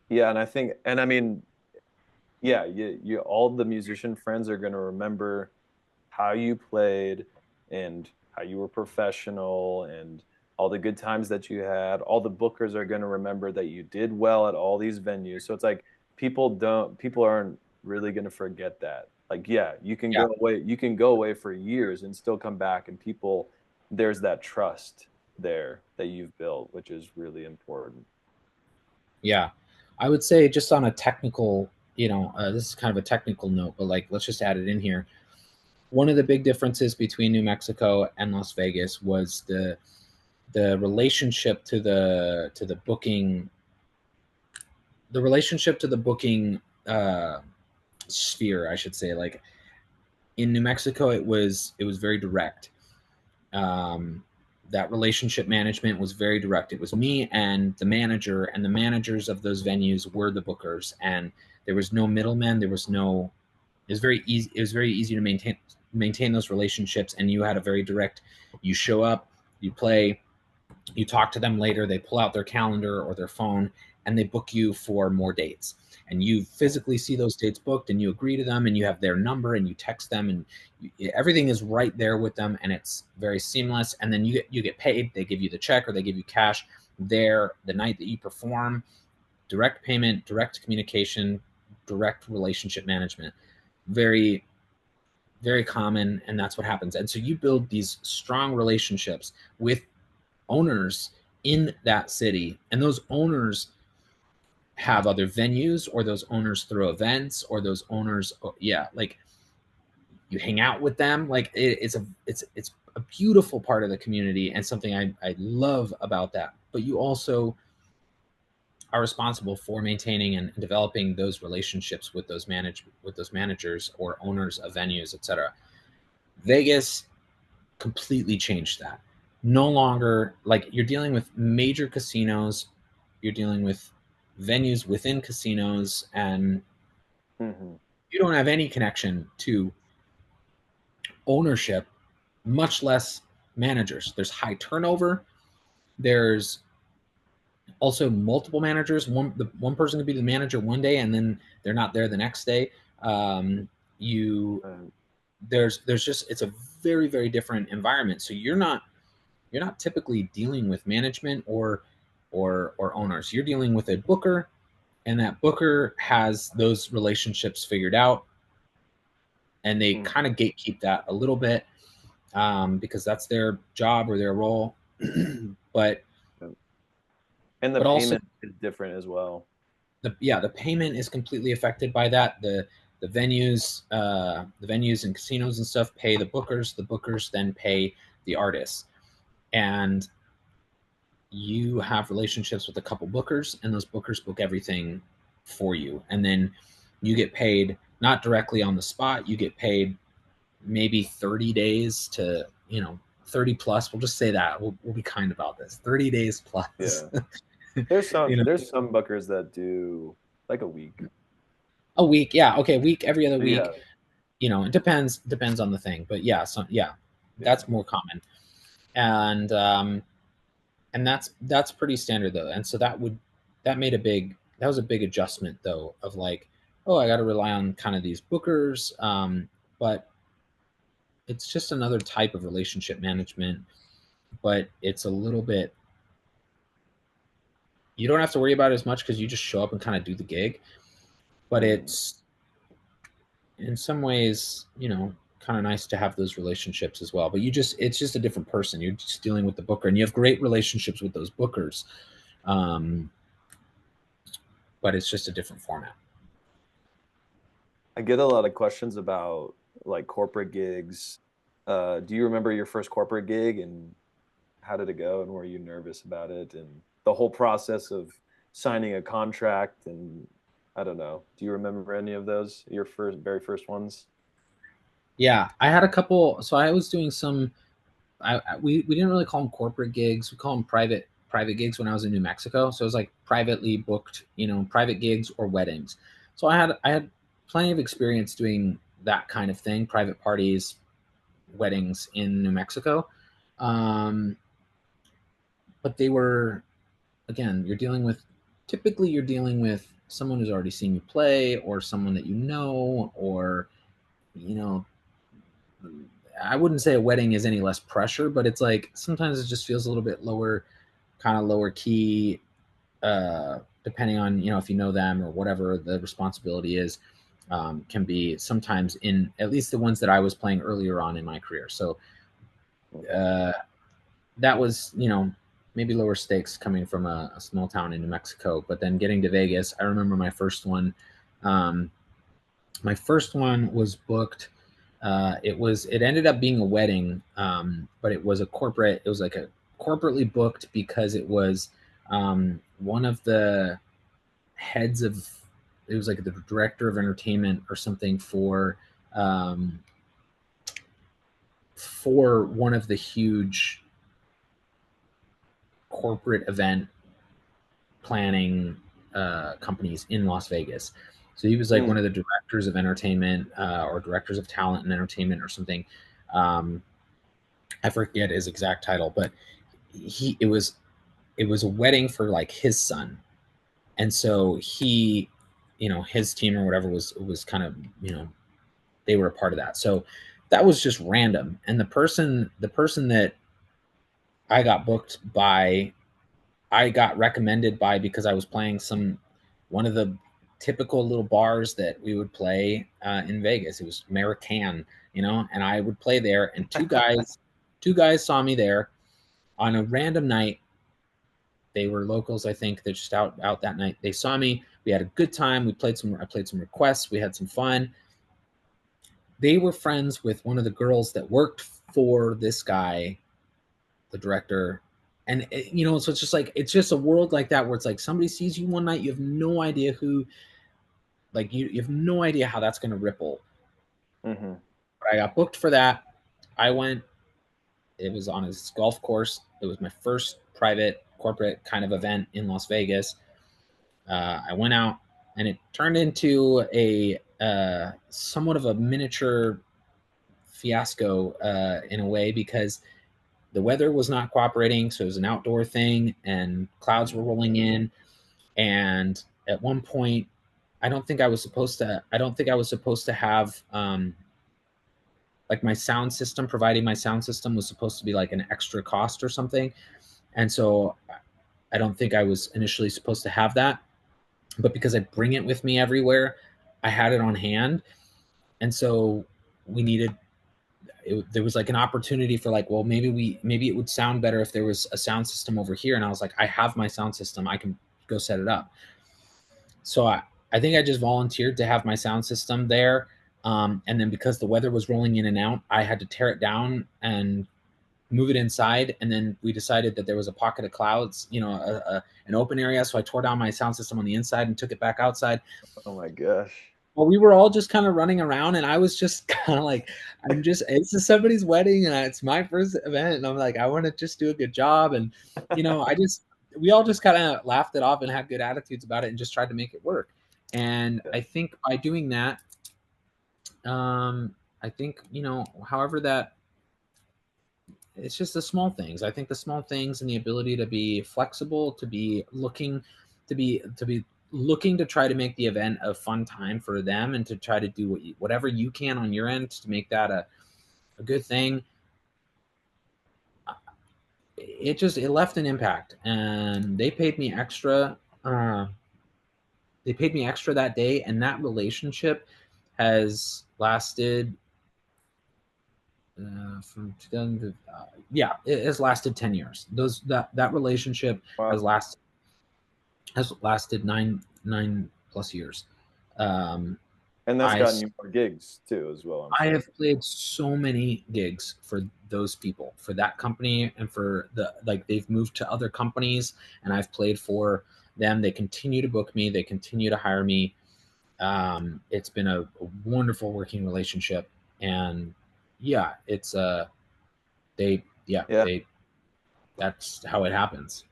Yeah, and I think, and I mean, yeah, you all the musician friends are going to remember how you played and how you were professional and all the good times that you had. All the bookers are going to remember that you did well at all these venues. So it's like people aren't really going to forget that. Like, yeah, Yeah. you can go away for years and still come back, and there's that trust there that you've built, which is really important. Yeah. I would say, just on a technical, this is kind of a technical note, but like, let's just add it in here. One of the big differences between New Mexico and Las Vegas was the relationship to the booking, the relationship to the booking sphere, I should say. Like, in New Mexico, it was very direct. Um, that relationship management was very direct. It was me and the manager, and the managers of those venues were the bookers, and there was no middleman. There was no. It was very easy. It was very easy to maintain those relationships, and you had a very direct. You show up, you play, you talk to them later, they pull out their calendar or their phone, and they book you for more dates, and you physically see those dates booked, and you agree to them, and you have their number, and you text them, and everything is right there with them, and it's very seamless. And then you get paid. They give you the check, or they give you cash there the night that you perform. Direct payment, direct communication, direct relationship management. Very, very common, and that's what happens. And so you build these strong relationships with owners in that city, and those owners have other venues, or those owners throw events, or those owners, yeah, like, you hang out with them. Like, it's a beautiful part of the community, and something I love about that. But you also are responsible for maintaining and developing those relationships with those managers or owners of venues, etc. Vegas completely changed that. No longer, like, you're dealing with major casinos, you're dealing with venues within casinos, and Hmm. you don't have any connection to ownership, much less managers. There's high turnover. There's also multiple managers. One person could be the manager one day, and then they're not there the next day. Um, you there's just, it's a very, very different environment. So you're not typically dealing with management or owners. You're dealing with a booker, and that booker has those relationships figured out, and they kind of gatekeep that a little bit, because that's their job or their role. but And the but also, payment is different as well. the payment is completely affected by that. The venues and casinos and stuff pay the bookers. The bookers then pay the artists, and you have relationships with a couple bookers, and those bookers book everything for you, and then you get paid not directly on the spot. You get paid maybe 30 days to, 30 plus. We'll just say that. We'll be kind about this. 30 days plus. Yeah. There's you some know there's some bookers that do like a week. a week, yeah, okay, week, every other Yeah. week. It depends on the thing, but yeah, so yeah, Yeah. that's more common. And that's pretty standard though. And so that was a big adjustment though, of like, oh, I got to rely on kind of these bookers. But it's just another type of relationship management, but it's a little bit, you don't have to worry about it as much, because you just show up and kind of do the gig. But Hmm. it's, in some ways, kind of nice to have those relationships as well. But it's just a different person. You're just dealing with the booker, and you have great relationships with those bookers. um, but it's just a different format. I get a lot of questions about like corporate gigs. Do you remember your first corporate gig and how did it go and were you nervous about it and the whole process of signing a contract and I don't know. Do you remember any of those? Your very first ones? Yeah, I had a couple. So I was doing some. We didn't really call them corporate gigs. We call them private gigs when I was in New Mexico. So it was like privately booked, private gigs or weddings. So I had plenty of experience doing that kind of thing, private parties, weddings in New Mexico. Um, but they were, again, typically you're dealing with someone who's already seen you play, or someone that you know, or, you know, I wouldn't say a wedding is any less pressure, but it's like sometimes it just feels a little bit lower, kind of lower key, depending on, if you know them or whatever the responsibility is. Can be sometimes, in at least the ones that I was playing earlier on in my career. So uh, that was, maybe lower stakes coming from a small town in New Mexico. But then getting to Vegas, I remember my first one. Um, my first one was booked. It ended up being a wedding, but it was a corporate. It was like a corporately booked because it was one of the heads of. It was like the director of entertainment or something um, for one of the huge corporate event planning companies in Las Vegas. So he was like one Mm. of the directors of entertainment, or directors of talent and entertainment or something. Um, I forget his exact title, but he it was a wedding for like his son, and so he, his team or whatever was kind of, they were a part of that. So that was just random, and the person that I got booked by, I got recommended by, because I was playing one of the typical little bars that we would play in Vegas. It was American, and I would play there. And two guys saw me there on a random night. They were locals, I think. They're just out that night. They saw me. We had a good time. I played some requests. We had some fun. They were friends with one of the girls that worked for this guy, the director. And so it's just like, it's just a world like that, where it's like somebody sees you one night, you have no idea who, like, you have no idea how that's going to ripple. Hmm. But I got booked for that. I went. It was on his golf course. It was my first private corporate kind of event in Las Vegas. I went out, and it turned into a somewhat of a miniature fiasco, in a way, because the weather was not cooperating. So it was an outdoor thing, and clouds were rolling in. And at one point, I don't think I was supposed to have, like, my sound system. Providing my sound system was supposed to be like an extra cost or something. And so I don't think I was initially supposed to have that. But because I bring it with me everywhere, I had it on hand. And so we needed there was like an opportunity for, like, well, maybe it would sound better if there was a sound system over here. And I was like, I have my sound system, I can go set it up. So I think I just volunteered to have my sound system there. And then, because the weather was rolling in and out, I had to tear it down and move it inside. And then we decided that there was a pocket of clouds, an open area. So I tore down my sound system on the inside and took it back outside. Oh my gosh. Well, we were all just kind of running around, and I was just kind of like, it's just somebody's wedding, and it's my first event, and I'm like, I want to just do a good job. And, we all just kind of laughed it off and had good attitudes about it and just tried to make it work. And Yeah. I think by doing that, I think, however that, it's just the small things. I think the small things and the ability to be flexible, to be looking to try to make the event a fun time for them, and to try to do whatever you can on your end to make that a good thing. It left an impact, and uh, they paid me extra that day, and that relationship has lasted, from 2000 to, yeah, it has lasted 10 years. That relationship has Wow. lasted has lasted nine plus years. Um, And that's I gotten you more gigs too, as well, I'm I sure. have played so many gigs for those people, for that company, and for they've moved to other companies, and I've played for them. They continue to book me. They continue to hire me. It's been a wonderful working relationship, and yeah, it's they yeah Yeah. they that's how it happens.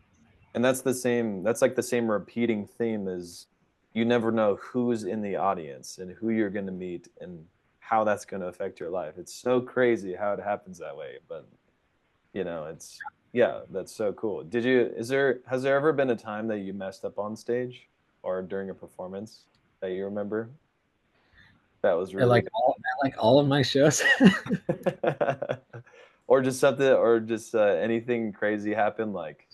And that's like the same repeating theme as you never know who's in the audience and who you're going to meet and how that's going to affect your life. It's so crazy how it happens that way, but it's yeah, that's so cool. Has there ever been a time that you messed up on stage or during a performance that you remember that was I really like all of my shows. or just something, or just anything crazy happen, like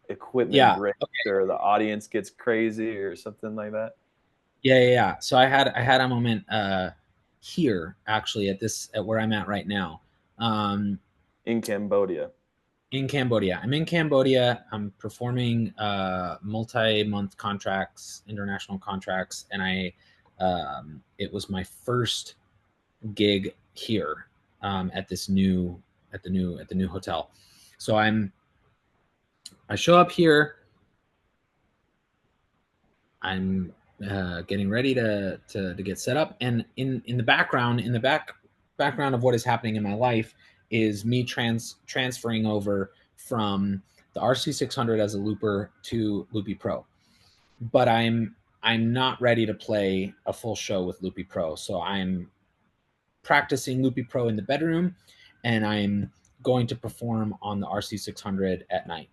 equipment Yeah. breaks or the audience gets crazy or something like that? Yeah. So I had a moment here actually at where I'm at right now. Um, In Cambodia. in Cambodia. I'm in Cambodia. I'm performing multi-month contracts, international contracts, and it was my first gig here at this new at the new hotel. So I show up here. I'm getting ready to get set up, and in the background, background of what is happening in my life is me transferring over from the RC600 as a looper to Loopy Pro. But I'm not ready to play a full show with Loopy Pro, so I'm practicing Loopy Pro in the bedroom, and I'm going to perform on the RC600 at night.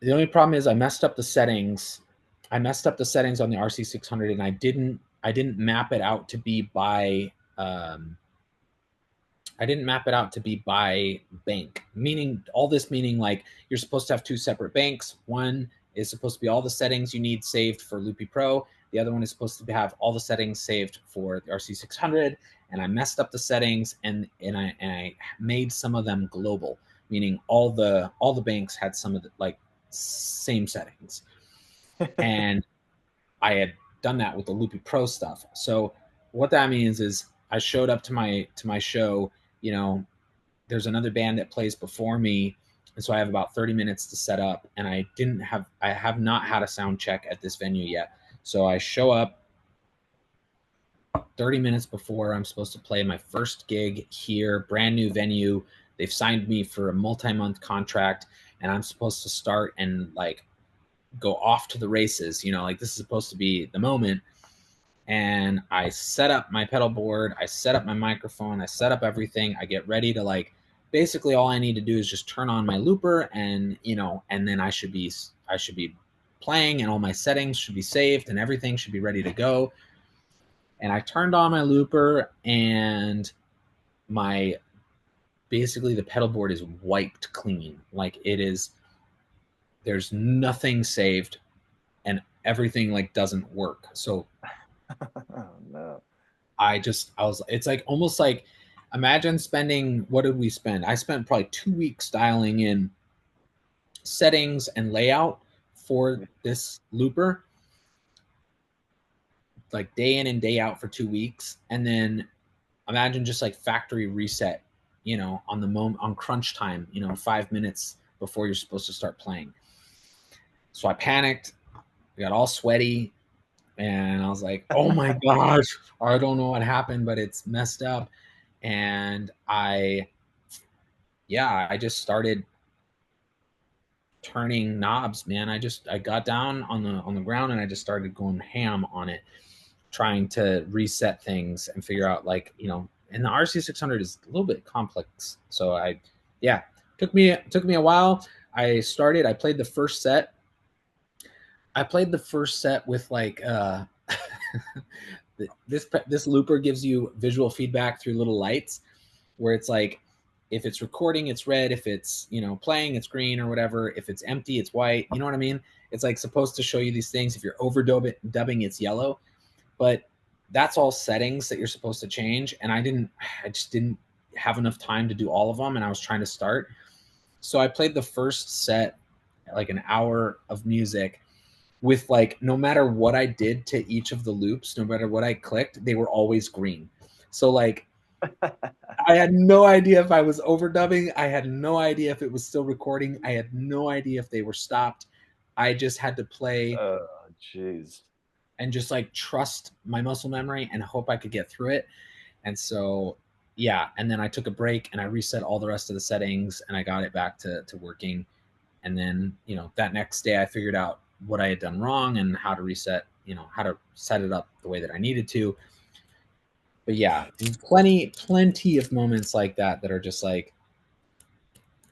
The only problem is I messed up the settings. I messed up the settings on the RC600, and I didn't map it out to be by I didn't map it out to be by bank. Meaning all this meaning like you're supposed to have two separate banks. One is supposed to be all the settings you need saved for Loopy Pro. The other one is supposed to have all the settings saved for the RC600. And I messed up the settings, and I made some of them global, meaning all the banks had some of the like same settings. And I had done that with the Loopy Pro stuff. So what that means is I showed up to my show, you know, there's another band that plays before me, and so I have about 30 minutes to set up, and I have not had a sound check at this venue yet. So I show up 30 minutes before I'm supposed to play my first gig here, brand new venue. They've signed me for a multi-month contract, and I'm supposed to start and like go off to the races, like this is supposed to be the moment. And I set up my pedal board, I set up my microphone, I set up everything. I get ready to like basically all I need to do is just turn on my looper, and and then I should be playing, and all my settings should be saved and everything should be ready to go. And I turned on my looper, and my basically the pedal board is wiped clean. Like there's nothing saved, and everything like doesn't work. So Oh no. it's like almost like imagine spending, what did we spend? I spent probably 2 weeks dialing in settings and layout for this looper, like day in and day out for 2 weeks. And then imagine just like factory reset, on the moment, on crunch time, 5 minutes before you're supposed to start playing. So I panicked, I got all sweaty, and I was like, oh my gosh, I don't know what happened, but it's messed up. And I just started turning knobs, man. I got down on the ground, and I just started going ham on it, trying to reset things and figure out like, and the RC600 is a little bit complex. So yeah, took me a while. I played the first set. I played the first set with like this looper gives you visual feedback through little lights, where it's like if it's recording it's red, if it's playing it's green or whatever, if it's empty it's white, you know what I mean? It's like supposed to show you these things. If you're overdubbing it's yellow. But that's all settings that you're supposed to change, and I just didn't have enough time to do all of them, and I was trying to start. So I played the first set, like an hour of music, with like no matter what I did to each of the loops, no matter what I clicked, they were always green. So like I had no idea if I was overdubbing. I had no idea if it was still recording. I had no idea if they were stopped. I just had to play Oh, jeez. and just like trust my muscle memory and hope I could get through it. And so, yeah. And then I took a break and I reset all the rest of the settings, and I got it back to working. And then, that next day I figured out what I had done wrong and how to reset how to set it up the way that I needed to. But yeah, plenty of moments like that are just like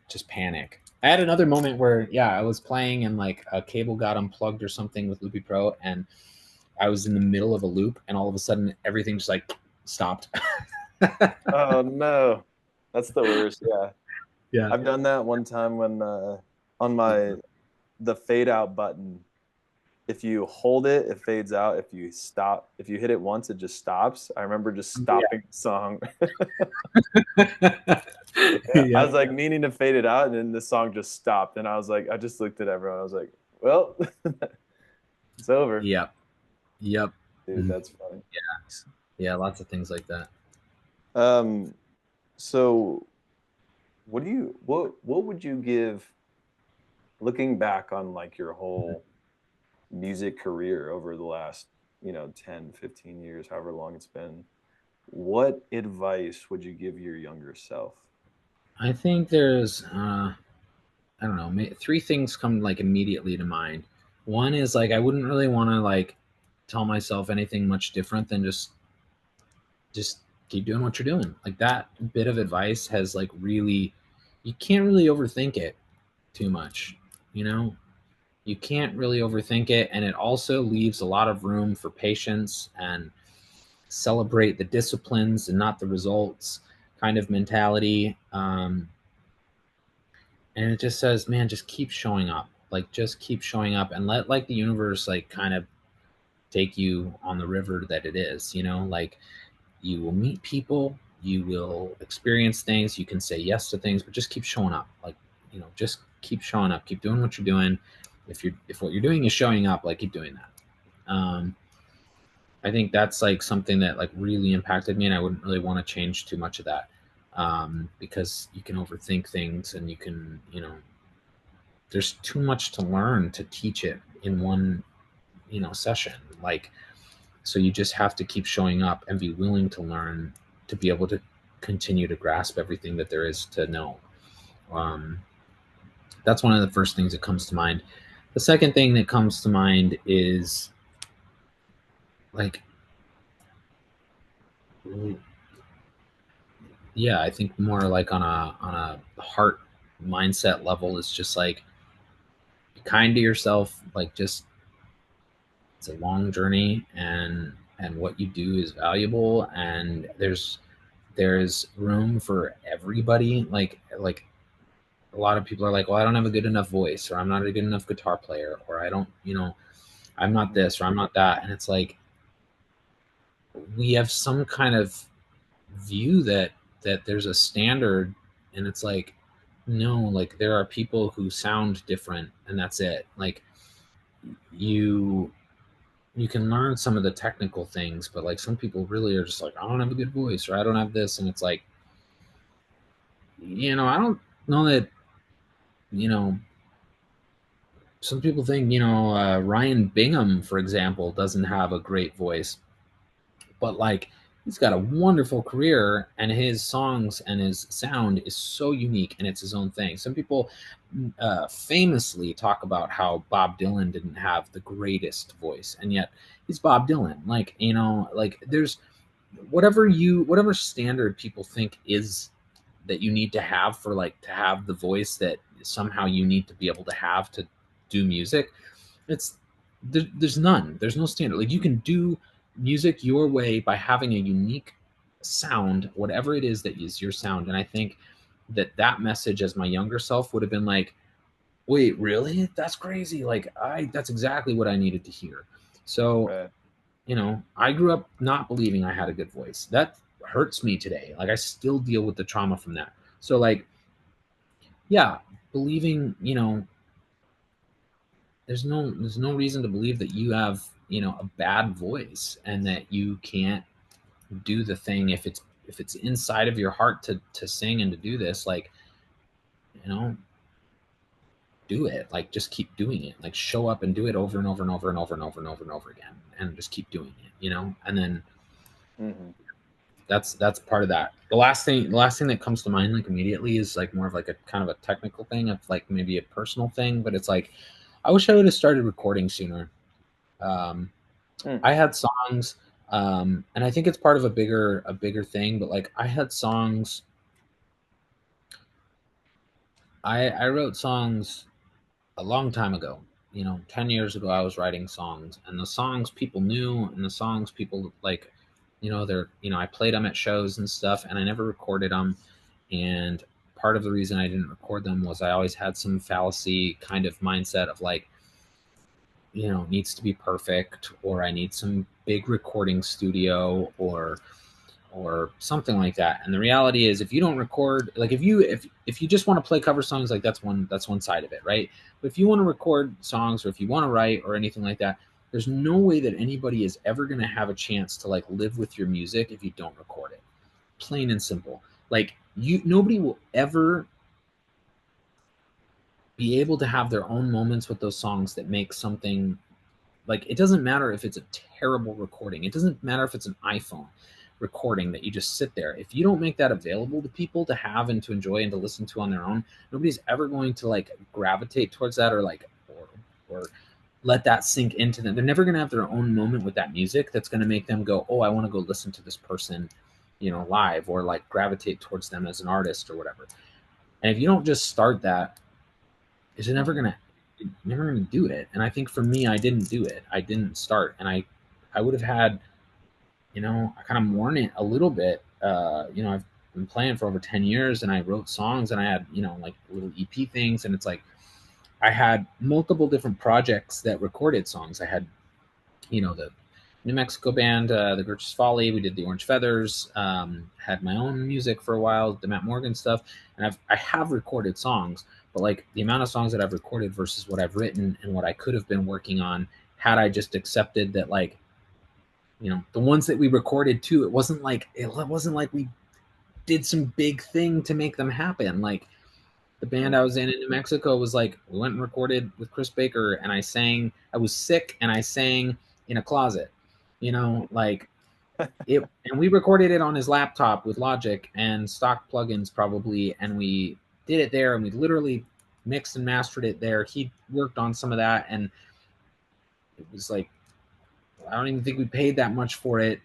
just panic. I had another moment where yeah, I was playing and like a cable got unplugged or something with Loopy Pro, and I was in the middle of a loop, and all of a sudden everything just like stopped. Oh no, that's the worst. Yeah, Yeah. I've done that one time when on my the fade out button. If you hold it, it fades out. If you stop, if you hit it once, it just stops. I remember just stopping the song. Yeah. Yeah, I Yep. was like meaning to fade it out, and then the song just stopped. And I was like, I just looked at everyone. I was like, well, it's over. Yep. Yep. Dude, Mm. that's funny. Yeah. Lots of things like that. Um, so what would you give looking back on like your whole music career over the last, 10, 15 years, however long it's been? What advice would you give your younger self? I think there's I don't know, three things come like immediately to mind. One is like I wouldn't really want to like tell myself anything much different than just keep doing what you're doing. Like that bit of advice has like really, you can't really overthink it too much, you know? You can't really overthink it, and it also leaves a lot of room for patience and celebrate the disciplines and not the results kind of mentality. And it just says, man, just keep showing up. Like just keep showing up and let like the universe like kind of take you on the river that it is, like you will meet people, you will experience things, you can say yes to things, but just keep showing up. Like, just keep showing up, keep doing what you're doing. If what you're doing is showing up, like keep doing that. I think that's like something that like really impacted me, and I wouldn't really want to change too much of that. Because you can overthink things, and you can, there's too much to learn to teach it in one, session. Like, so you just have to keep showing up and be willing to learn to be able to continue to grasp everything that there is to know. Um, that's one of the first things that comes to mind. The second thing that comes to mind is like, yeah, I think more like on a heart mindset level is just like be kind to yourself. Like just it's a long journey, and what you do is valuable, and there's room for everybody. Like a lot of people are like, well, I don't have a good enough voice, or I'm not a good enough guitar player, or I don't, I'm not this or I'm not that. And it's like we have some kind of view that there's a standard, and it's like no, like there are people who sound different, and that's it. Like you you can learn some of the technical things, but like some people really are just like, I don't have a good voice, or I don't have this, and it's like, I don't know that, you know, some people think, Ryan Bingham, for example, doesn't have a great voice, but like he's got a wonderful career, and his songs and his sound is so unique, and it's his own thing. Some people famously talk about how Bob Dylan didn't have the greatest voice, and yet he's Bob Dylan. Like, like there's whatever standard people think is that you need to have for like to have the voice that somehow you need to be able to have to do music. It's there's none. There's no standard. Like you can do music your way by having a unique sound, whatever it is that is your sound. And I think that message as my younger self would have been like, wait, really? That's crazy. Like that's exactly what I needed to hear. So, Right. I grew up not believing I had a good voice. That hurts me today. Like I still deal with the trauma from that. So like, yeah, believing, there's no reason to believe that you have, a bad voice and that you can't do the thing if it's inside of your heart to sing and to do this, like, you know, do it. Like just keep doing it. Like show up and do it over and over and over and over and over and over and over again and just keep doing it, And then Hmm. that's part of that. The last thing that comes to mind like immediately is like more of like a kind of a technical thing of like maybe a personal thing, but it's like I wish I would have started recording sooner. Um Mm. I had songs, and I think it's part of a bigger thing. But like, I had songs. I wrote songs a long time ago. 10 years ago, I was writing songs, and the songs people knew, and the songs people like. They're I played them at shows and stuff, and I never recorded them. And part of the reason I didn't record them was I always had some fallacy kind of mindset of like, it needs to be perfect, or I need some big recording studio, or something like that. And the reality is, if you don't record, like, if you just want to play cover songs, like, that's one side of it, right? But if you want to record songs, or if you want to write or anything like that, there's no way that anybody is ever going to have a chance to like live with your music if you don't record it. Plain and simple. Like, nobody will ever be able to have their own moments with those songs that make something. Like, it doesn't matter if it's a terrible recording. It doesn't matter if it's an iPhone recording that you just sit there. If you don't make that available to people to have and to enjoy and to listen to on their own, nobody's ever going to like gravitate towards that, or like, or let that sink into them. They're never going to have their own moment with that music that's going to make them go, "Oh, I want to go listen to this person, live," or like gravitate towards them as an artist or whatever. And if you don't just start that, it's never gonna do it. And I think for me, I didn't do it. I didn't start, and I would have had, I kind of mourn it a little bit. I've been playing for over 10 years, and I wrote songs, and I had, like little EP things, and it's like I had multiple different projects that recorded songs. I had, the New Mexico band, the Gurch's Folly. We did the Orange Feathers. Had my own music for a while, the Matt Morgan stuff, and I have recorded songs, but like the amount of songs that I've recorded versus what I've written and what I could have been working on, had I just accepted that, like, the ones that we recorded too, it wasn't like we did some big thing to make them happen. Like, the band Mm. I was in New Mexico was like, we went and recorded with Chris Baker, and I sang. I was sick, and I sang in a closet. Like, it, and we recorded it on his laptop with Logic and stock plugins probably, and we did it there, and we literally mixed and mastered it there. He worked on some of that, and it was like, I don't even think we paid that much for it.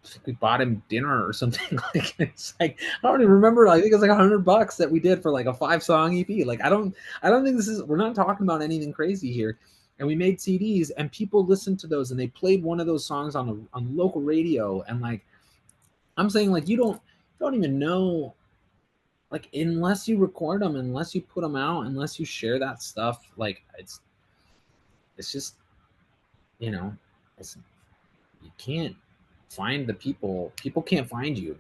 I think we bought him dinner or something. Like, it's like, I don't even remember. I think it's like $100 that we did for like a 5-song EP. Like, I don't think we're not talking about anything crazy here. And we made CDs, and people listened to those, and they played one of those songs on local radio. And like, I'm saying, like, you don't even know, like, unless you record them, unless you put them out, unless you share that stuff. Like, it's just, you know, it's you can't find the people. People can't find you.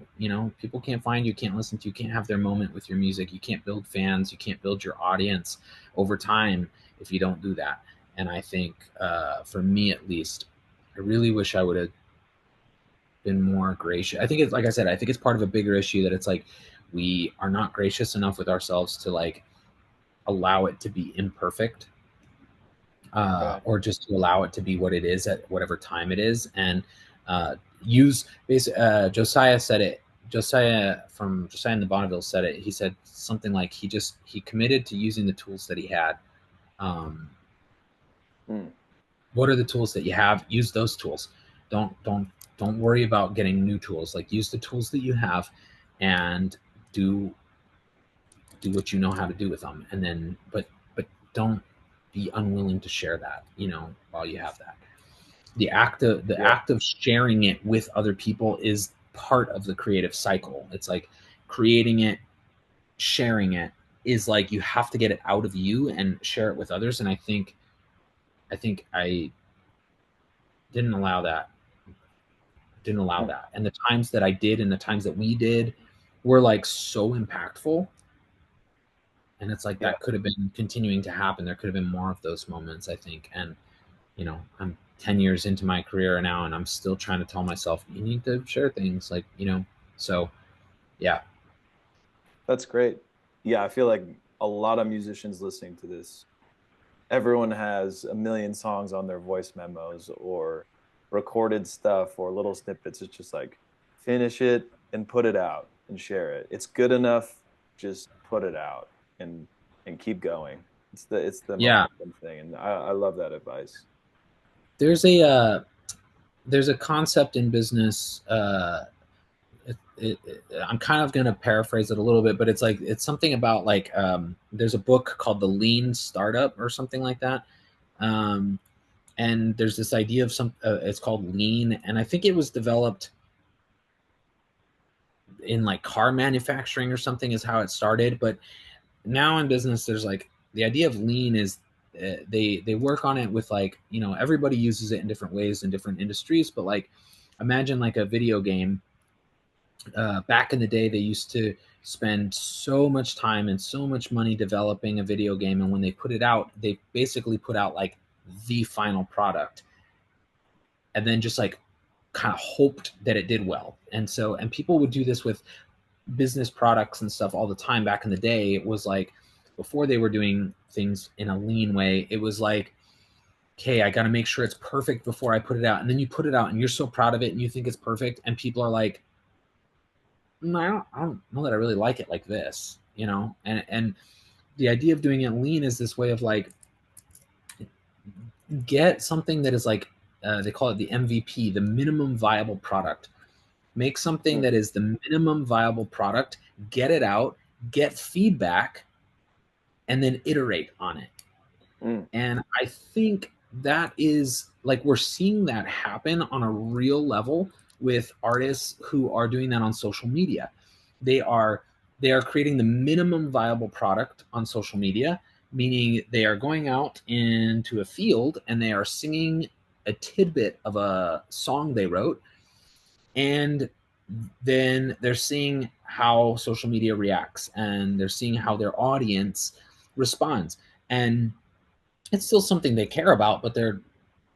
People can't find you, can't listen to you, can't have their moment with your music. You can't build fans, you can't build your audience over time if you don't do that. And I think, for me at least, I really wish I would have been more gracious. I think it's, like I said, I think it's part of a bigger issue that it's like we are not gracious enough with ourselves to like allow it to be imperfect, Right. or just to allow it to be what it is at whatever time it is. And use basically, Josiah said it. Josiah and the Bonneville said it. He said something like he committed to using the tools that he had. Um, Mm. what are the tools that you have? Use those tools. Don't worry about getting new tools. Like, use the tools that you have, and do do what you know how to do with them. And then, but don't be unwilling to share that, while you have that. The Yeah. act of sharing it with other people is part of the creative cycle. It's like creating it, sharing it is like, you have to get it out of you and share it with others. And I think I didn't allow that. Didn't allow Mm. that. And the times that I did, and the times that we did, were like so impactful. And it's like, Yeah. that could have been continuing to happen. There could have been more of those moments, I think. And I'm 10 years into my career now, and I'm still trying to tell myself, you need to share things, like, so yeah. That's great. Yeah, I feel like a lot of musicians listening to this, everyone has a million songs on their voice memos or recorded stuff or little snippets. It's just like finish it and put it out and share it. It's good enough. Just put it out and keep going. It's the most Yeah. important thing, and I love that advice. there's a there's a concept in business. I'm kind of going to paraphrase it a little bit, but it's like it's something about like there's a book called The Lean Startup or something like that. Um, and there's this idea of some it's called lean, and I think it was developed in like car manufacturing or something is how it started. But now in business, there's like the idea of lean is they work on it with like, you know, everybody uses it in different ways in different industries, but like imagine like a video game. Back in the day, they used to spend so much time and so much money developing a video game, and when they put it out, they basically put out like the final product, and then just like kind of hoped that it did well. And so, and people would do this with business products and stuff all the time. Back in the day, it was like before they were doing things in a lean way, it was like, okay, I got to make sure it's perfect before I put it out. And then you put it out and you're so proud of it and you think it's perfect. And people are like, no, I don't know that I really like it like this, you know? And the idea of doing it lean is this way of like, get something that is like, they call it the MVP, the minimum viable product. Make something Mm, that is the minimum viable product, get it out, get feedback, and then iterate on it. mm, And I think that is like we're seeing that happen on a real level with artists who are doing that on social media. They are they are creating the minimum viable product on social media, meaning they are going out into a field and they are singing a tidbit of a song they wrote, and then they're seeing how social media reacts and they're seeing how their audience responds. And it's still something they care about, but they're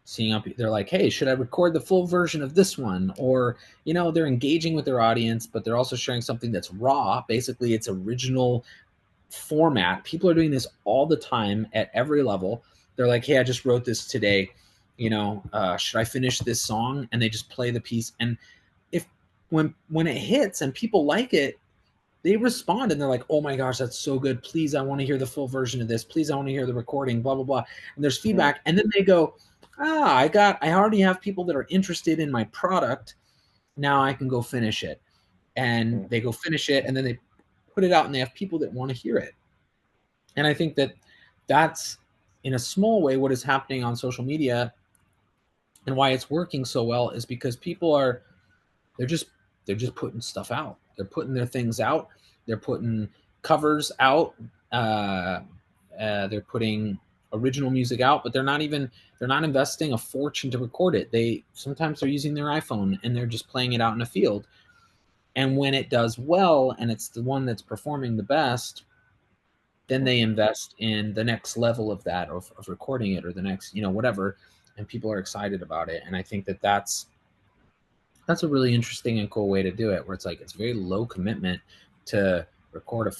seeing up, they're like, hey, should I record the full version of this one? Or, you know, they're engaging with their audience, but they're also sharing something that's raw. Basically, it's original format. People are doing this all the time at every level. They're like, hey, I just wrote this today. You know, should I finish this song? And they just play the piece. And if when it hits and people like it, they respond and they're like, oh my gosh, that's so good. Please, I want to hear the full version of this. Please, I want to hear the recording, blah, blah, blah. And there's mm, feedback. And then they go, I already have people that are interested in my product. Now I can go finish it. And mm. they go finish it and then they put it out and they have people that want to hear it. And I think that that's in a small way what is happening on social media, and why it's working so well is because people are they're just they're just putting stuff out. They're putting their things out. They're putting covers out. Uh, they're putting original music out, but they're not investing a fortune to record it. They sometimes they're using their iPhone and they're just playing it out in a field. And when it does well and it's the one that's performing the best, then Mm. they invest in the next level of that, of recording it, or the next, you know, whatever. And people are excited about it. And I think that that's a really interesting and cool way to do it, where it's like it's very low commitment to record a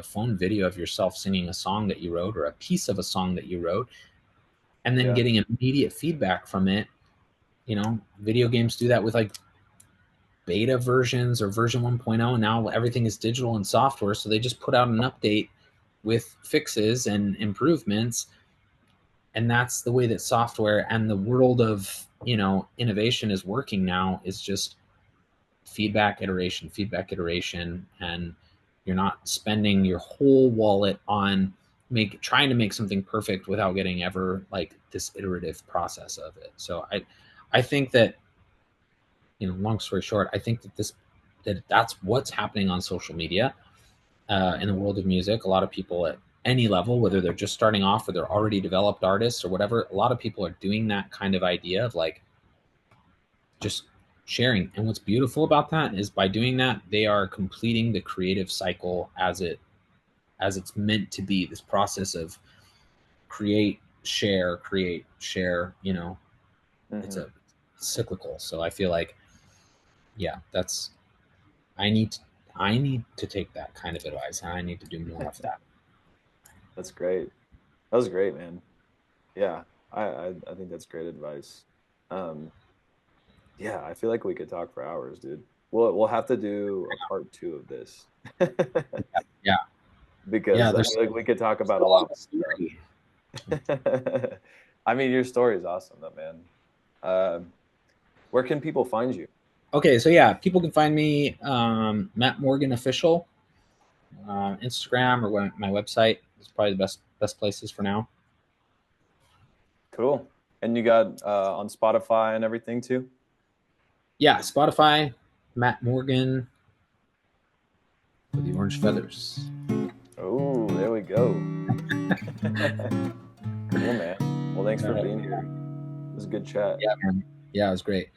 phone video of yourself singing a song that you wrote or a piece of a song that you wrote, and then Yeah. getting immediate feedback from it. You know, video games do that with like beta versions or version 1.0, and now everything is digital and software, so they just put out an update with fixes and improvements. And that's the way that software and the world of, you know, innovation is working now, is just feedback, iteration, and you're not spending your whole wallet on trying to make something perfect without getting ever like this iterative process of it. So I think that, you know, long story short, I think that that's what's happening on social media, in the world of music. A lot of people at any level, whether they're just starting off or they're already developed artists or whatever, a lot of people are doing that kind of idea of like just sharing. And what's beautiful about that is by doing that, they are completing the creative cycle as it's meant to be. This process of create, share. You know, it's Hmm. a cyclical. So I feel like, yeah, that's I need to, I need to take that kind of advice, and I need to do more of that. That's great. That was great, man. Yeah, I think that's great advice. Um, yeah, I feel like we could talk for hours, dude. We'll have to do a part two of this Yeah, yeah. because I feel like we could talk There's about a a long lot story. more stuff. I mean, your story is awesome, though, man. Uh, where can people find you? Okay, so yeah, people can find me Matt Morgan Official, Instagram, or my website is probably the best places for now. Cool. And you got on Spotify and everything too? Yeah, Spotify, Matt Morgan for the Orange Feathers. Oh, there we go. Cool, man. Well, thanks for being here. It was a good chat. Yeah, man. Yeah, it was great.